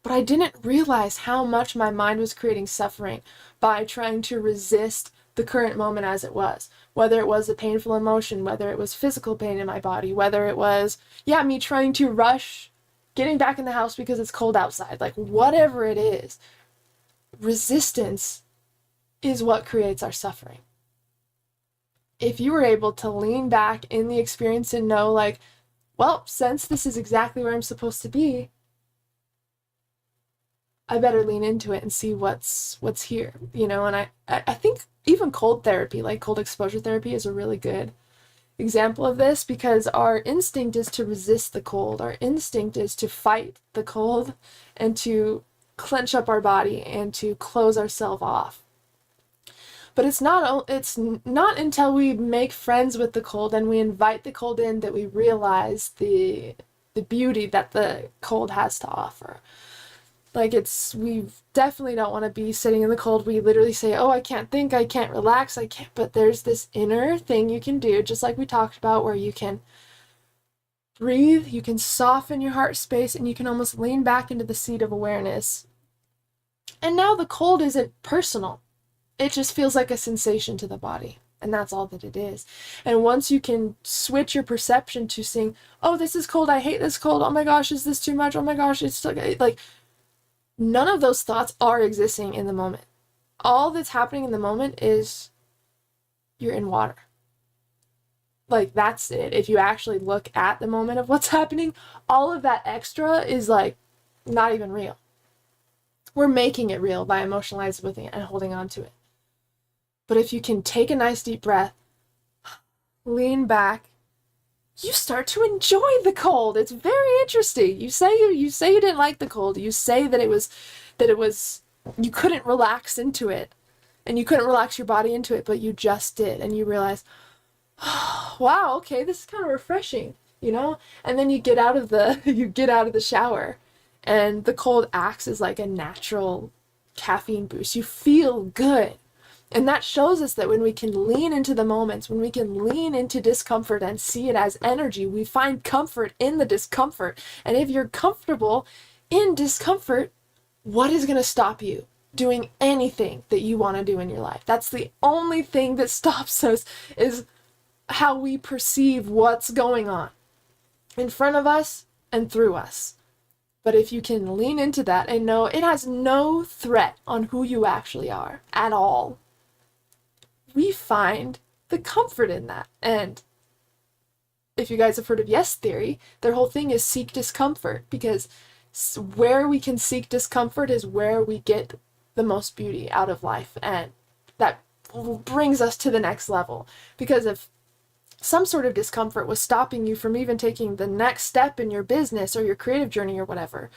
But I didn't realize how much my mind was creating suffering by trying to resist the current moment as it was. Whether it was a painful emotion, whether it was physical pain in my body, whether it was, me trying to rush getting back in the house because it's cold outside. Like, whatever it is, resistance is what creates our suffering. If you were able to lean back in the experience and know, like, well, since this is exactly where I'm supposed to be, I better lean into it and see what's here, and I think even cold therapy, like cold exposure therapy, is a really good example of this, because our instinct is to resist the cold. Our instinct is to fight the cold and to clench up our body and to close ourselves off. But it's not until we make friends with the cold and we invite the cold in that we realize the beauty that the cold has to offer. Like, we definitely don't want to be sitting in the cold. We literally say, oh, I can't think, I can't relax, I can't. But there's this inner thing you can do, just like we talked about, where you can breathe, you can soften your heart space, and you can almost lean back into the seat of awareness. And now the cold isn't personal. It just feels like a sensation to the body. And that's all that it is. And once you can switch your perception to seeing, oh, this is cold, I hate this cold, oh my gosh, is this too much, oh my gosh, it's like, none of those thoughts are existing in the moment. All that's happening in the moment is you're in water. Like, that's it. If you actually look at the moment of what's happening, all of that extra is like not even real. We're making it real by emotionalizing with it and holding on to it. But if you can take a nice deep breath, lean back, you start to enjoy the cold. It's very interesting. You say you didn't like the cold. You say that it was you couldn't relax into it, and you couldn't relax your body into it, but you just did, and you realize, oh, wow, okay, this is kind of refreshing, And then you get out of the shower, and the cold acts as like a natural caffeine boost. You feel good. And that shows us that when we can lean into the moments, when we can lean into discomfort and see it as energy, we find comfort in the discomfort. And if you're comfortable in discomfort, what is going to stop you doing anything that you want to do in your life? That's the only thing that stops us, is how we perceive what's going on in front of us and through us. But if you can lean into that and know it has no threat on who you actually are at all, we find the comfort in that. And if you guys have heard of yes theory, their whole thing is seek discomfort, because where we can seek discomfort is where we get the most beauty out of life, and that brings us to the next level. Because if some sort of discomfort was stopping you from even taking the next step in your business or your creative journey or whatever,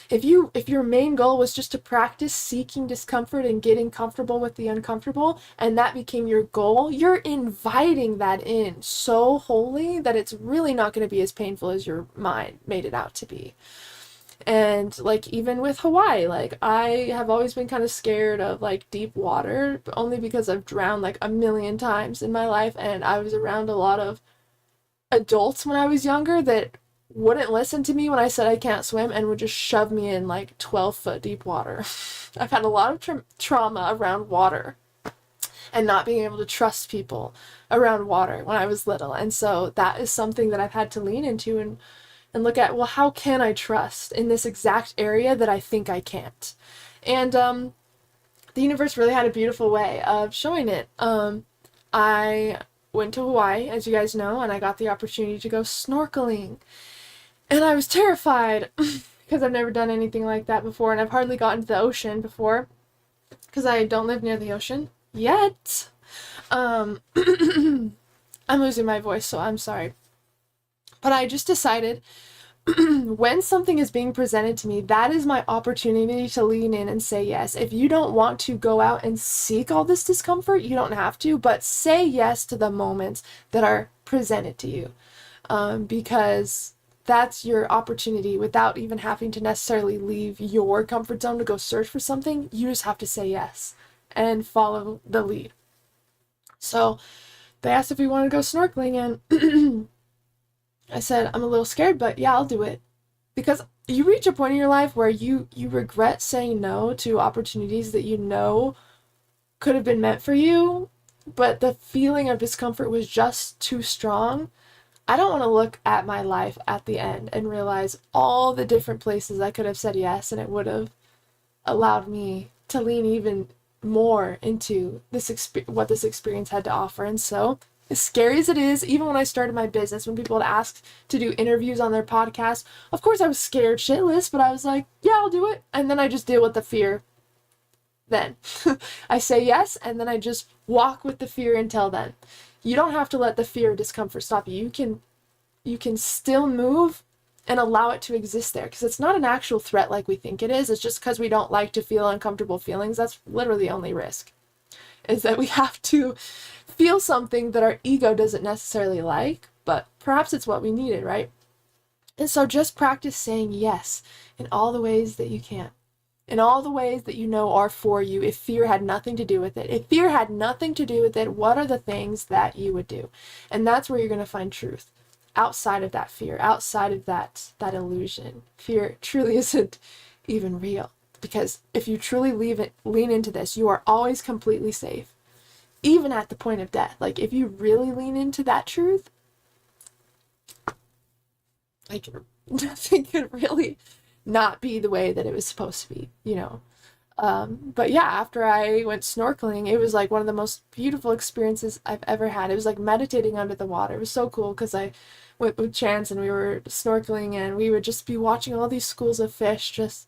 if your main goal was just to practice seeking discomfort and getting comfortable with the uncomfortable, and that became your goal, you're inviting that in so wholly that it's really not going to be as painful as your mind made it out to be. And like, even with Hawaii, like, I have always been kind of scared of like deep water, only because I've drowned like a million times in my life, and I was around a lot of adults when I was younger that wouldn't listen to me when I said I can't swim and would just shove me in like 12-foot deep water. I've had a lot of trauma around water and not being able to trust people around water when I was little. And so that is something that I've had to lean into and look at, well, how can I trust in this exact area that I think I can't? And the universe really had a beautiful way of showing it. I went to Hawaii, as you guys know, and I got the opportunity to go snorkeling. And I was terrified because I've never done anything like that before, and I've hardly gotten to the ocean before because I don't live near the ocean yet. I'm losing my voice, so I'm sorry. But I just decided when something is being presented to me, that is my opportunity to lean in and say yes. If you don't want to go out and seek all this discomfort, you don't have to, but say yes to the moments that are presented to you, because that's your opportunity without even having to necessarily leave your comfort zone to go search for something. You just have to say yes and follow the lead. So they asked if we wanted to go snorkeling, and I said, I'm a little scared, but yeah, I'll do it. Because you reach a point in your life where you regret saying no to opportunities that you know could have been meant for you, but the feeling of discomfort was just too strong. I don't want to look at my life at the end and realize all the different places I could have said yes, and it would have allowed me to lean even more into what this experience had to offer. And so, as scary as it is, even when I started my business, when people had asked to do interviews on their podcast, of course I was scared shitless, but I was like, yeah, I'll do it. And then I just deal with the fear then. I say yes, and then I just walk with the fear until then. You don't have to let the fear of discomfort stop you. You can still move and allow it to exist there, because it's not an actual threat like we think it is. It's just because we don't like to feel uncomfortable feelings. That's literally the only risk, is that we have to feel something that our ego doesn't necessarily like, but perhaps it's what we needed, right? And so just practice saying yes in all the ways that you can, in all the ways that you know are for you. If fear had nothing to do with it, if fear had nothing to do with it, what are the things that you would do? And that's where you're going to find truth. Outside of that fear, outside of that illusion, fear truly isn't even real. Because if you truly lean into this, you are always completely safe, even at the point of death. Like, if you really lean into that truth, like, nothing could really not be the way that it was supposed to be, you know. But yeah, after I went snorkeling, it was like one of the most beautiful experiences I've ever had. It was like meditating under the water. It was so cool because I went with Chance and we were snorkeling, and we would just be watching all these schools of fish just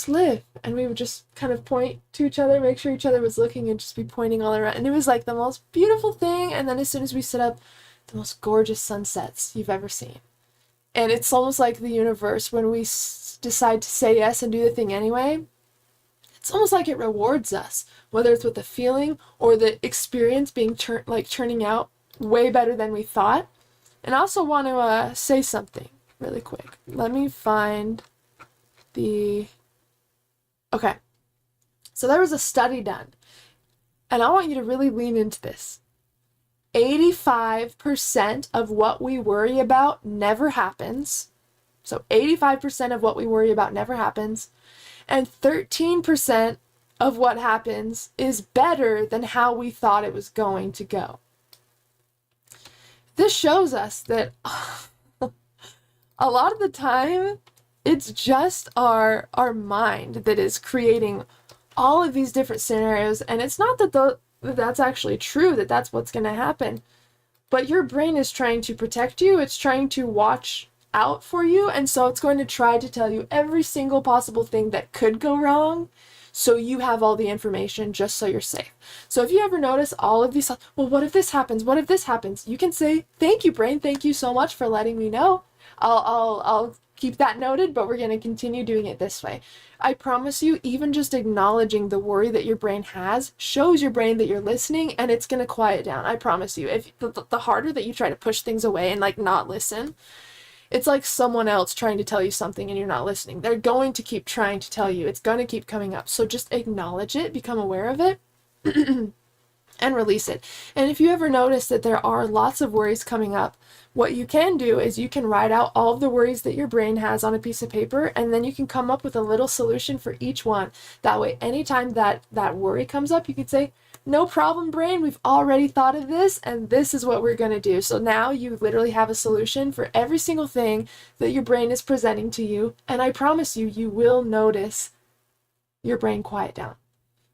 live, and we would just kind of point to each other, make sure each other was looking, and just be pointing all around. And it was like the most beautiful thing. And then as soon as we sit up, the most gorgeous sunsets you've ever seen. And it's almost like the universe, when we decide to say yes and do the thing anyway, it's almost like it rewards us, whether it's with the feeling or the experience being turning out way better than we thought. And I also want to say something really quick. Let me find the... Okay. So there was a study done, and I want you to really lean into this. 85% of what we worry about never happens. So 85% of what we worry about never happens. And 13% of what happens is better than how we thought it was going to go. This shows us that a lot of the time, it's just our mind that is creating all of these different scenarios. And it's not that that's actually true, that that's what's going to happen. But your brain is trying to protect you. It's trying to watch out for you, and so it's going to try to tell you every single possible thing that could go wrong, so you have all the information just so you're safe. So if you ever notice all of these, well, what if this happens? What if this happens? You can say, thank you, brain. Thank you so much for letting me know. I'll keep that noted, but we're going to continue doing it this way. I promise you, even just acknowledging the worry that your brain has shows your brain that you're listening, and it's going to quiet down. I promise you. If the harder that you try to push things away and like not listen, it's like someone else trying to tell you something and you're not listening. They're going to keep trying to tell you. It's going to keep coming up. So just acknowledge it, become aware of it, and release it. And if you ever notice that there are lots of worries coming up, what you can do is you can write out all of the worries that your brain has on a piece of paper, and then you can come up with a little solution for each one. That way, anytime that worry comes up, you could say, no problem, brain, we've already thought of this, and this is what we're going to do. So now you literally have a solution for every single thing that your brain is presenting to you, and I promise you, you will notice your brain quiet down.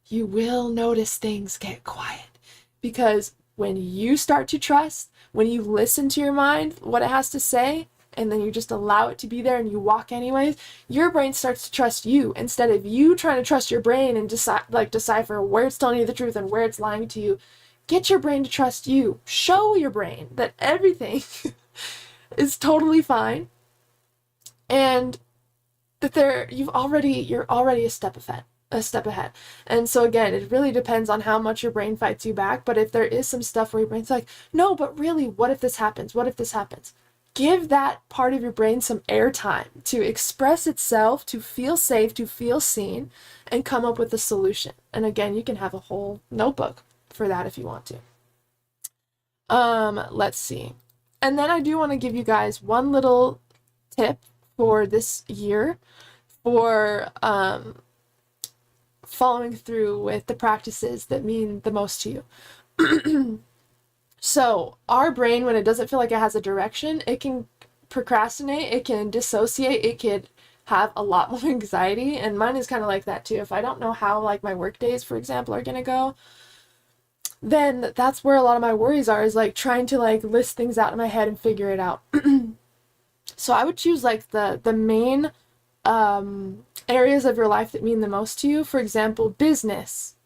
You will notice things get quiet. Because when you start to trust, when you listen to your mind, what it has to say, and then you just allow it to be there and you walk anyways, your brain starts to trust you instead of you trying to trust your brain and decipher where it's telling you the truth and where it's lying to you. Get your brain to trust you. Show your brain that everything is totally fine and that you're already a step ahead. And so again, it really depends on how much your brain fights you back. But if there is some stuff where your brain's like, no, but really, what if this happens? What if this happens? Give that part of your brain some airtime to express itself, to feel safe, to feel seen, and come up with a solution. And again, you can have a whole notebook for that if you want to. Let's see. And then I do want to give you guys one little tip for this year for following through with the practices that mean the most to you. So our brain, when it doesn't feel like it has a direction, it can procrastinate, it can dissociate, it could have a lot more anxiety, and mine is kind of like that too. If I don't know how like my work days, for example, are gonna go, then that's where a lot of my worries are, is like trying to like list things out in my head and figure it out. So I would choose like the main areas of your life that mean the most to you. For example, business,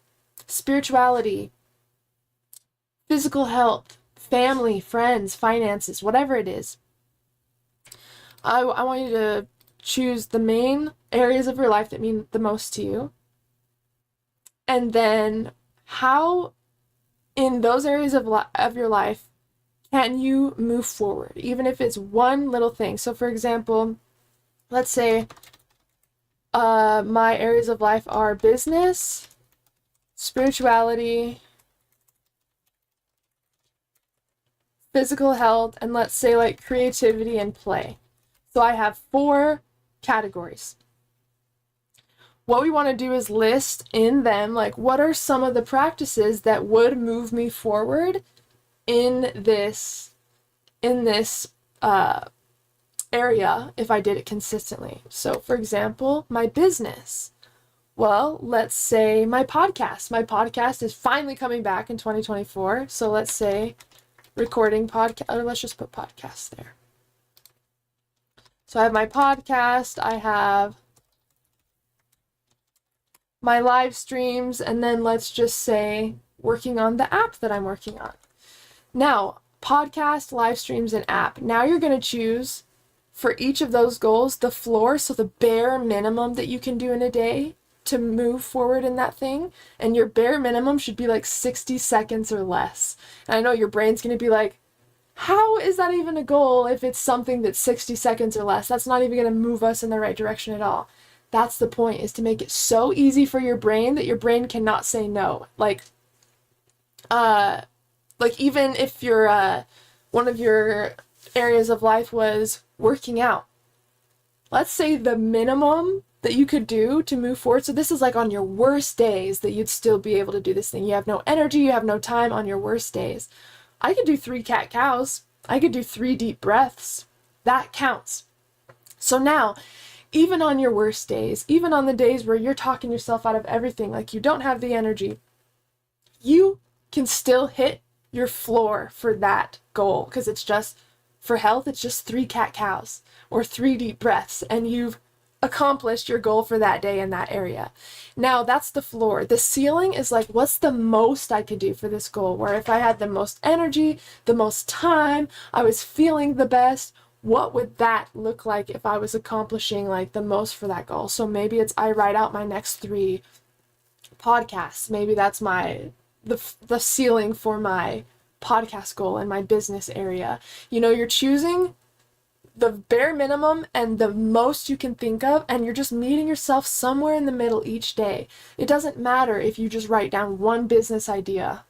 spirituality, physical health, family, friends, finances, whatever it is. I want you to choose the main areas of your life that mean the most to you. And then how in those areas of your life can you move forward, even if it's one little thing. So for example, let's say my areas of life are business, spirituality, physical health, and let's say like creativity and play. So I have 4 categories. What we want to do is list in them like what are some of the practices that would move me forward in this area if I did it consistently. So for example, my business. Well, let's say my podcast. My podcast is finally coming back in 2024. So let's say recording podcast, or let's just put podcast there. So I have my podcast, I have my live streams, and then let's just say working on the app that I'm working on. Now, podcast, live streams, and app. Now you're going to choose for each of those goals the floor, so the bare minimum that you can do in a day to move forward in that thing. And your bare minimum should be like 60 seconds or less. And I know your brain's going to be like, how is that even a goal if it's something that's 60 seconds or less? That's not even going to move us in the right direction at all. That's the point, is to make it so easy for your brain that your brain cannot say no. Like even if one of your areas of life was working out, let's say the minimum that you could do to move forward. So this is like on your worst days that you'd still be able to do this thing. You have no energy, you have no time on your worst days. I could do 3 cat-cows. I could do 3 deep breaths. That counts. So now, even on your worst days, even on the days where you're talking yourself out of everything, like you don't have the energy, you can still hit your floor for that goal, because it's just, for health, it's just 3 cat-cows or 3 deep breaths, and you've accomplished your goal for that day in that area. Now that's the floor. The ceiling is like, what's the most I could do for this goal? Where if I had the most energy, the most time, I was feeling the best, what would that look like if I was accomplishing like the most for that goal? So maybe it's I write out my next 3 podcasts. Maybe that's the ceiling for my podcast goal in my business area. You know, you're choosing the bare minimum and the most you can think of, and you're just meeting yourself somewhere in the middle each day. It doesn't matter if you just write down one business idea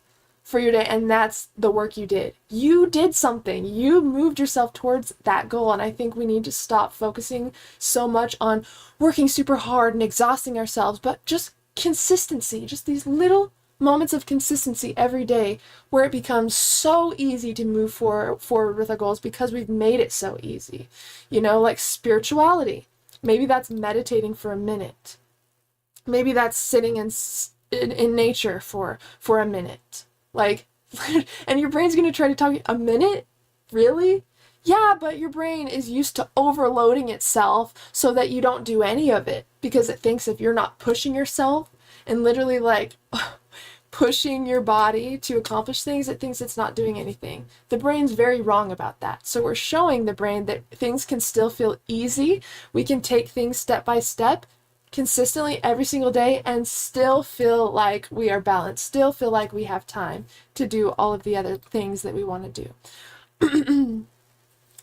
for your day, and that's the work you did. You did something. You moved yourself towards that goal, and I think we need to stop focusing so much on working super hard and exhausting ourselves, but just consistency, just these little moments of consistency every day where it becomes so easy to move forward with our goals because we've made it so easy. You know, like spirituality. Maybe that's meditating for a minute. Maybe that's sitting in nature for a minute. Like, and your brain's going to try to tell you, a minute? Really? Yeah, but your brain is used to overloading itself so that you don't do any of it because it thinks if you're not pushing yourself and literally like pushing your body to accomplish things, it thinks it's not doing anything. The brain's very wrong about that. So we're showing the brain that things can still feel easy. We can take things step by step, consistently every single day, and still feel like we are balanced, still feel like we have time to do all of the other things that we want to do.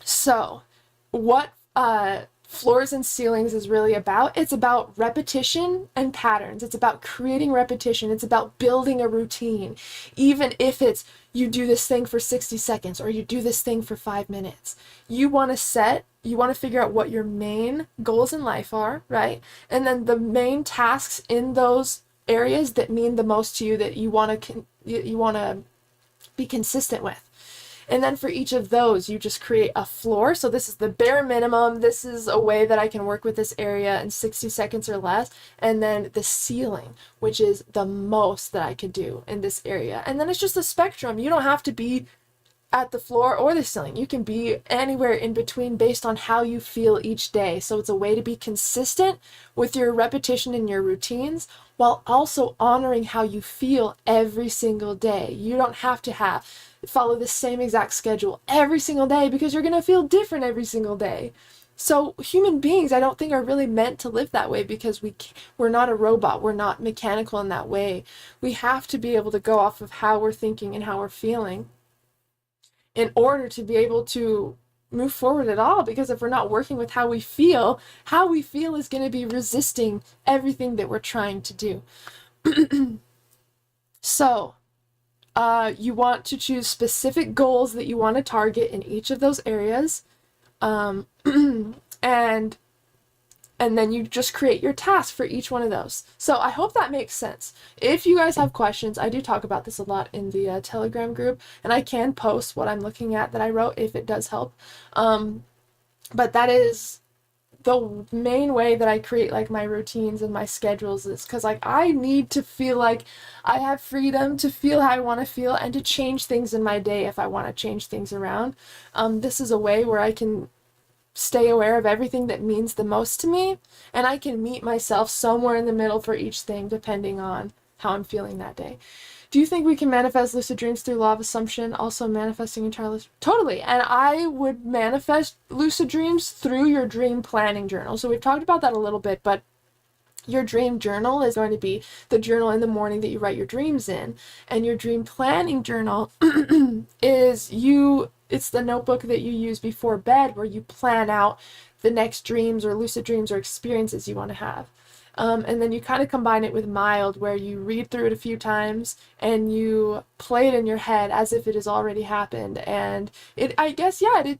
So, what floors and ceilings is really about? It's about repetition and patterns. It's about creating repetition. It's about building a routine. Even if it's you do this thing for 60 seconds or you do this thing for 5 minutes. You want to figure out what your main goals in life are, right? And then the main tasks in those areas that mean the most to you that you want to be consistent with. And then for each of those, you just create a floor. So this is the bare minimum. This is a way that I can work with this area in 60 seconds or less. And then the ceiling, which is the most that I could do in this area. And then it's just a spectrum. You don't have to be at the floor or the ceiling. You can be anywhere in between based on how you feel each day. So it's a way to be consistent with your repetition and your routines while also honoring how you feel every single day. You don't have to follow the same exact schedule every single day because you're going to feel different every single day. So human beings, I don't think, are really meant to live that way because we're not a robot. We're not mechanical in that way. We have to be able to go off of how we're thinking and how we're feeling in order to be able to move forward at all, because if we're not working with how we feel is going to be resisting everything that we're trying to do. So, you want to choose specific goals that you want to target in each of those areas, and then you just create your task for each one of those. So I hope that makes sense. If you guys have questions, I do talk about this a lot in the Telegram group, and I can post what I'm looking at that I wrote if it does help. But that is the main way that I create like my routines and my schedules, is because like I need to feel like I have freedom to feel how I want to feel and to change things in my day if I want to change things around. This is a way where I can stay aware of everything that means the most to me, and I can meet myself somewhere in the middle for each thing depending on how I'm feeling that day. Do you think we can manifest lucid dreams through law of assumption, also manifesting entirely? Totally. And I would manifest lucid dreams through your dream planning journal. So we've talked about that a little bit, but your dream journal is going to be the journal in the morning that you write your dreams in. And your dream planning journal it's the notebook that you use before bed where you plan out the next dreams or lucid dreams or experiences you want to have. And then you kind of combine it with mild, where you read through it a few times and you play it in your head as if it has already happened. And it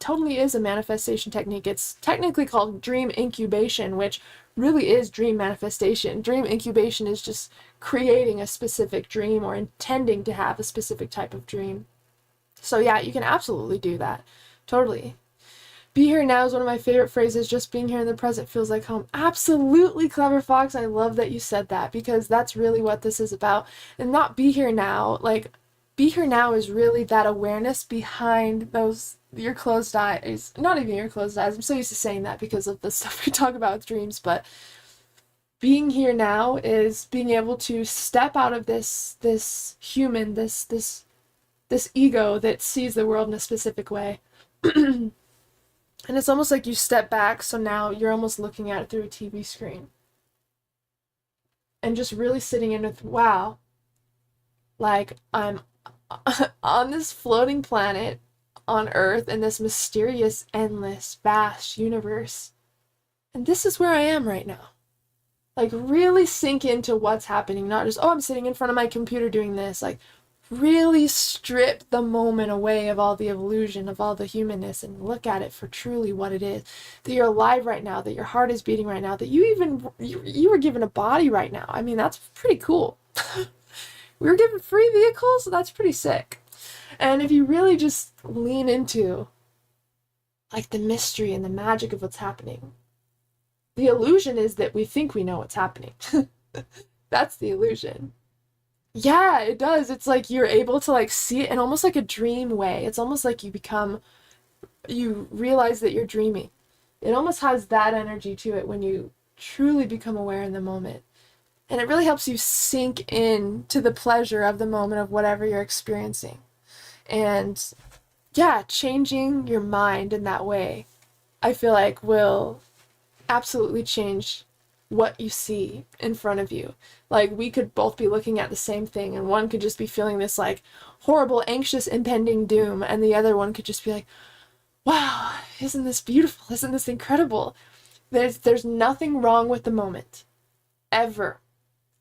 totally is a manifestation technique. It's technically called dream incubation, which really is dream manifestation. Dream incubation is just creating a specific dream or intending to have a specific type of dream. So yeah, you can absolutely do that. Totally. Be here now is one of my favorite phrases. Just being here in the present feels like home. Absolutely, Clever Fox. I love that you said that, because that's really what this is about. And not be here now. Like, be here now is really that awareness behind your closed eyes. Not even your closed eyes. I'm so used to saying that because of the stuff we talk about with dreams, but being here now is being able to step out of this human, this ego that sees the world in a specific way. And it's almost like you step back, so now you're almost looking at it through a TV screen. And just really sitting in with, wow, like I'm on this floating planet on Earth in this mysterious, endless, vast universe. And this is where I am right now. Like, really sink into what's happening, not just, oh, I'm sitting in front of my computer doing this. Like, really strip the moment away of all the illusion, of all the humanness, and look at it for truly what it is. That you're alive right now, that your heart is beating right now, that you were given a body right now. I mean, that's pretty cool. We were given free vehicles, so that's pretty sick. And if you really just lean into like the mystery and the magic of what's happening, the illusion is that we think we know what's happening. That's the illusion. Yeah, it does. It's like you're able to like see it in almost like a dream way. It's almost like you realize that you're dreaming. It almost has that energy to it when you truly become aware in the moment. And it really helps you sink in to the pleasure of the moment of whatever you're experiencing. And yeah, changing your mind in that way, I feel like will absolutely change what you see in front of you. Like, we could both be looking at the same thing, and one could just be feeling this like horrible, anxious, impending doom, and the other one could just be like, wow, isn't this beautiful? Isn't this incredible? There's nothing wrong with the moment. Ever.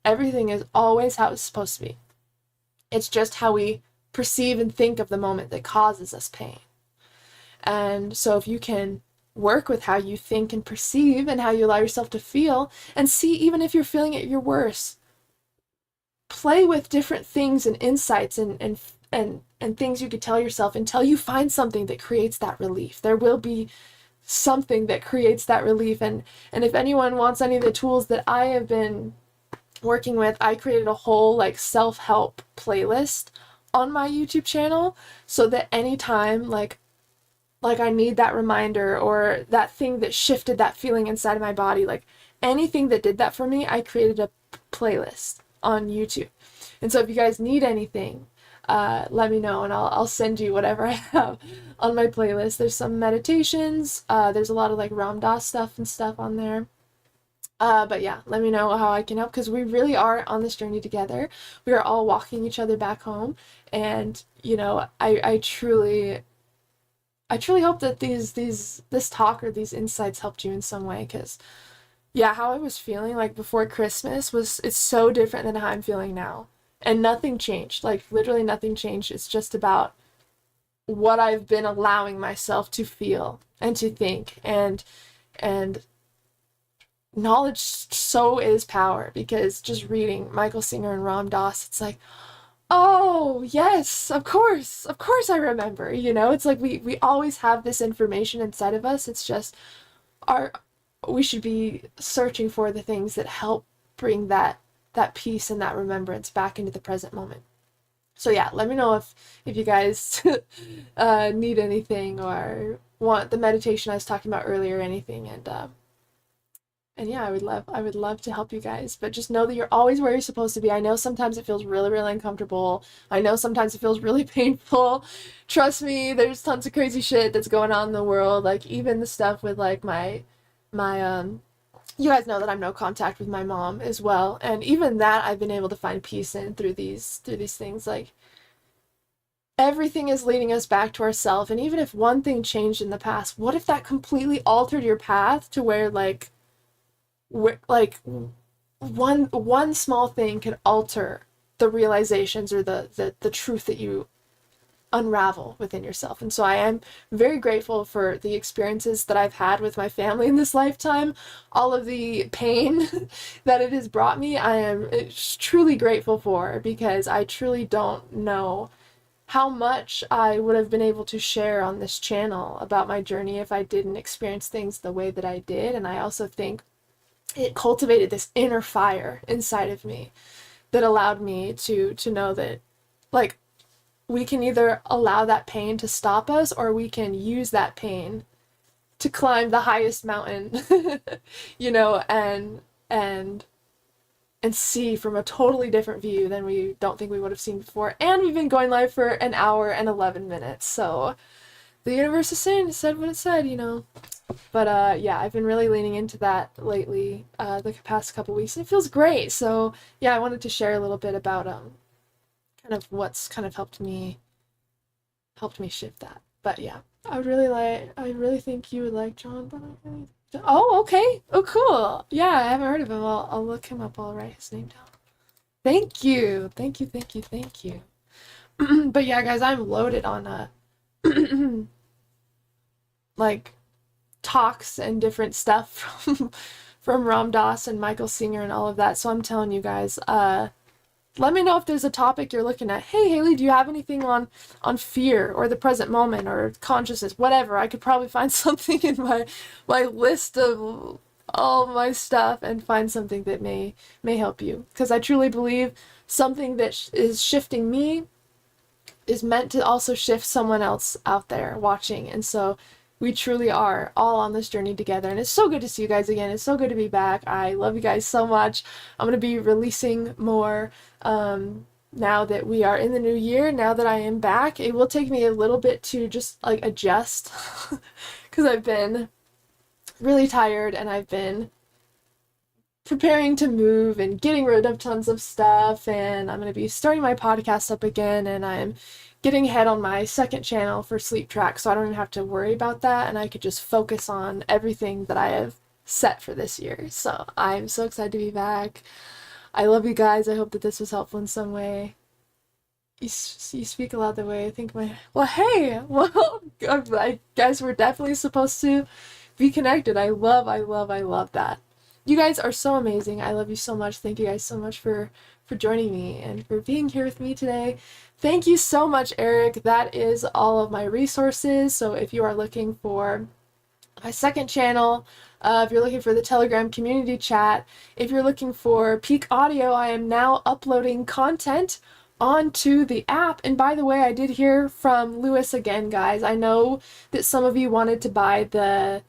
Everything is always how it's supposed to be. It's just how we perceive and think of the moment that causes us pain. And so if you can work with how you think and perceive and how you allow yourself to feel, and see, even if you're feeling at your worst, play with different things and insights and things you could tell yourself until you find something that creates that relief. There will be something that creates that relief. And if anyone wants any of the tools that I have been working with, I created a whole like self-help playlist on my YouTube channel, so that anytime like I need that reminder or that thing that shifted that feeling inside of my body, like anything that did that for me, I created a playlist on YouTube. And so if you guys need anything, let me know and I'll send you whatever I have on my playlist. There's some meditations, there's a lot of like Ram Dass stuff and stuff on there. But yeah, let me know how I can help, because we really are on this journey together. We are all walking each other back home, and you know, I truly hope that this talk or these insights helped you in some way, because yeah, how I was feeling like before Christmas it's so different than how I'm feeling now, and nothing changed. Like literally nothing changed. It's just about what I've been allowing myself to feel and to think, and knowledge so is power, because just reading Michael Singer and Ram Dass, it's like, oh yes, of course I remember, you know. It's like we always have this information inside of us. It's just we should be searching for the things that help bring that peace and that remembrance back into the present moment. So yeah, let me know if you guys need anything or want the meditation I was talking about earlier or anything. And yeah, I would love to help you guys, but just know that you're always where you're supposed to be. I know sometimes it feels really, really uncomfortable. I know sometimes it feels really painful. Trust me, there's tons of crazy shit that's going on in the world. Like even the stuff with like my you guys know that I'm no contact with my mom as well. And even that I've been able to find peace in through these things. Like everything is leading us back to ourselves. And even if one thing changed in the past, what if that completely altered your path to where like one small thing could alter the realizations or the truth that you unravel within yourself. And so I am very grateful for the experiences that I've had with my family in this lifetime, all of the pain that it has brought me. I am truly grateful for, because I truly don't know how much I would have been able to share on this channel about my journey if I didn't experience things the way that I did. And I also think it cultivated this inner fire inside of me that allowed me to know that like we can either allow that pain to stop us, or we can use that pain to climb the highest mountain, you know, and see from a totally different view than we don't think we would have seen before. And we've been going live for an hour and 11 minutes, so the universe is saying, it said what it said, you know. But yeah, I've been really leaning into that lately, the past couple weeks, and it feels great. So yeah, I wanted to share a little bit about kind of what's kind of helped me shift that. But yeah, I really think you would like John, but I really... Oh, okay. Oh, cool. Yeah, I haven't heard of him. I'll look him up. I'll write his name down. Thank you. Thank you. But yeah, guys, I'm loaded on like talks and different stuff from Ram Dass and Michael Singer and all of that. So I'm telling you guys, let me know if there's a topic you're looking at. Hey Haley, do you have anything on fear or the present moment or consciousness, whatever? I could probably find something in my list of all my stuff and find something that may help you, because I truly believe something that is shifting me is meant to also shift someone else out there watching. And so we truly are all on this journey together. And it's so good to see you guys again. It's so good to be back. I love you guys so much. I'm going to be releasing more now that we are in the new year. Now that I am back, it will take me a little bit to just like adjust because I've been really tired and I've been preparing to move and getting rid of tons of stuff, and I'm going to be starting my podcast up again, and I'm getting ahead on my second channel for Sleep Track, so I don't even have to worry about that, and I could just focus on everything that I have set for this year. So I'm so excited to be back. I love you guys. I hope that this was helpful in some way. You speak a lot the way I think well, hey, well, I guess we're definitely supposed to be connected. I love that. You guys are so amazing. I love you so much. Thank you guys so much for joining me and for being here with me today. Thank you so much, Eric. That is all of my resources. So if you are looking for my second channel, if you're looking for the Telegram community chat, if you're looking for Peak Audio, I am now uploading content onto the app. And by the way, I did hear from Lewis again, guys. I know that some of you wanted to buy the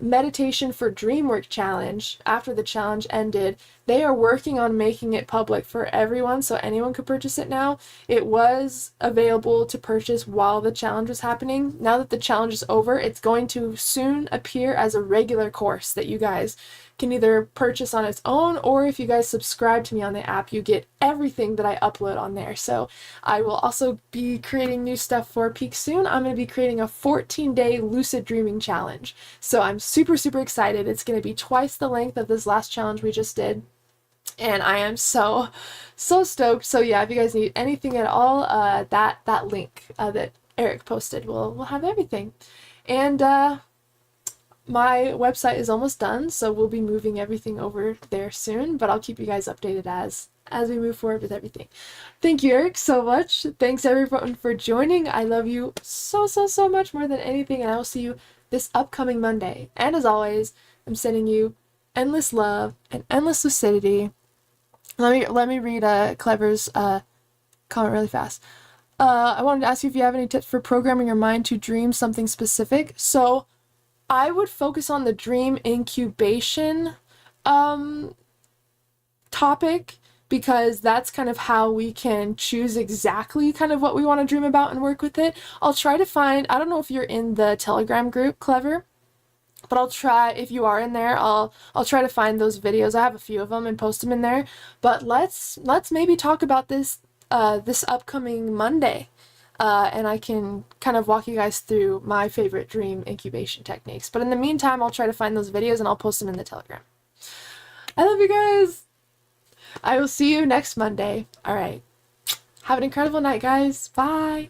meditation for dreamwork challenge. After the challenge ended, they are working on making it public for everyone, so anyone could purchase it now. It was available to purchase while the challenge was happening. Now that the challenge is over, it's going to soon appear as a regular course that you guys can either purchase on its own, or if you guys subscribe to me on the app, you get everything that I upload on there. So I will also be creating new stuff for Peak soon. I'm going to be creating a 14-day lucid dreaming challenge. So I'm super excited. It's going to be twice the length of this last challenge we just did. And I am so stoked. So yeah, if you guys need anything at all, that link that Eric posted will have everything. And my website is almost done, so we'll be moving everything over there soon, but I'll keep you guys updated as we move forward with everything. Thank you, Eric, so much. Thanks everyone for joining. I love you so much, more than anything, and I will see you this upcoming Monday. And as always, I'm sending you endless love and endless lucidity. Let me read Clever's comment really fast. I wanted to ask you if you have any tips for programming your mind to dream something specific. So I would focus on the dream incubation topic, because that's kind of how we can choose exactly kind of what we want to dream about and work with it. I'll try to find, I don't know if you're in the Telegram group, Clever, but I'll try, if you are in there, I'll try to find those videos. I have a few of them and post them in there. But let's maybe talk about this this upcoming Monday. And I can kind of walk you guys through my favorite dream incubation techniques. But in the meantime, I'll try to find those videos and I'll post them in the Telegram. I love you guys. I will see you next Monday. All right. Have an incredible night, guys. Bye.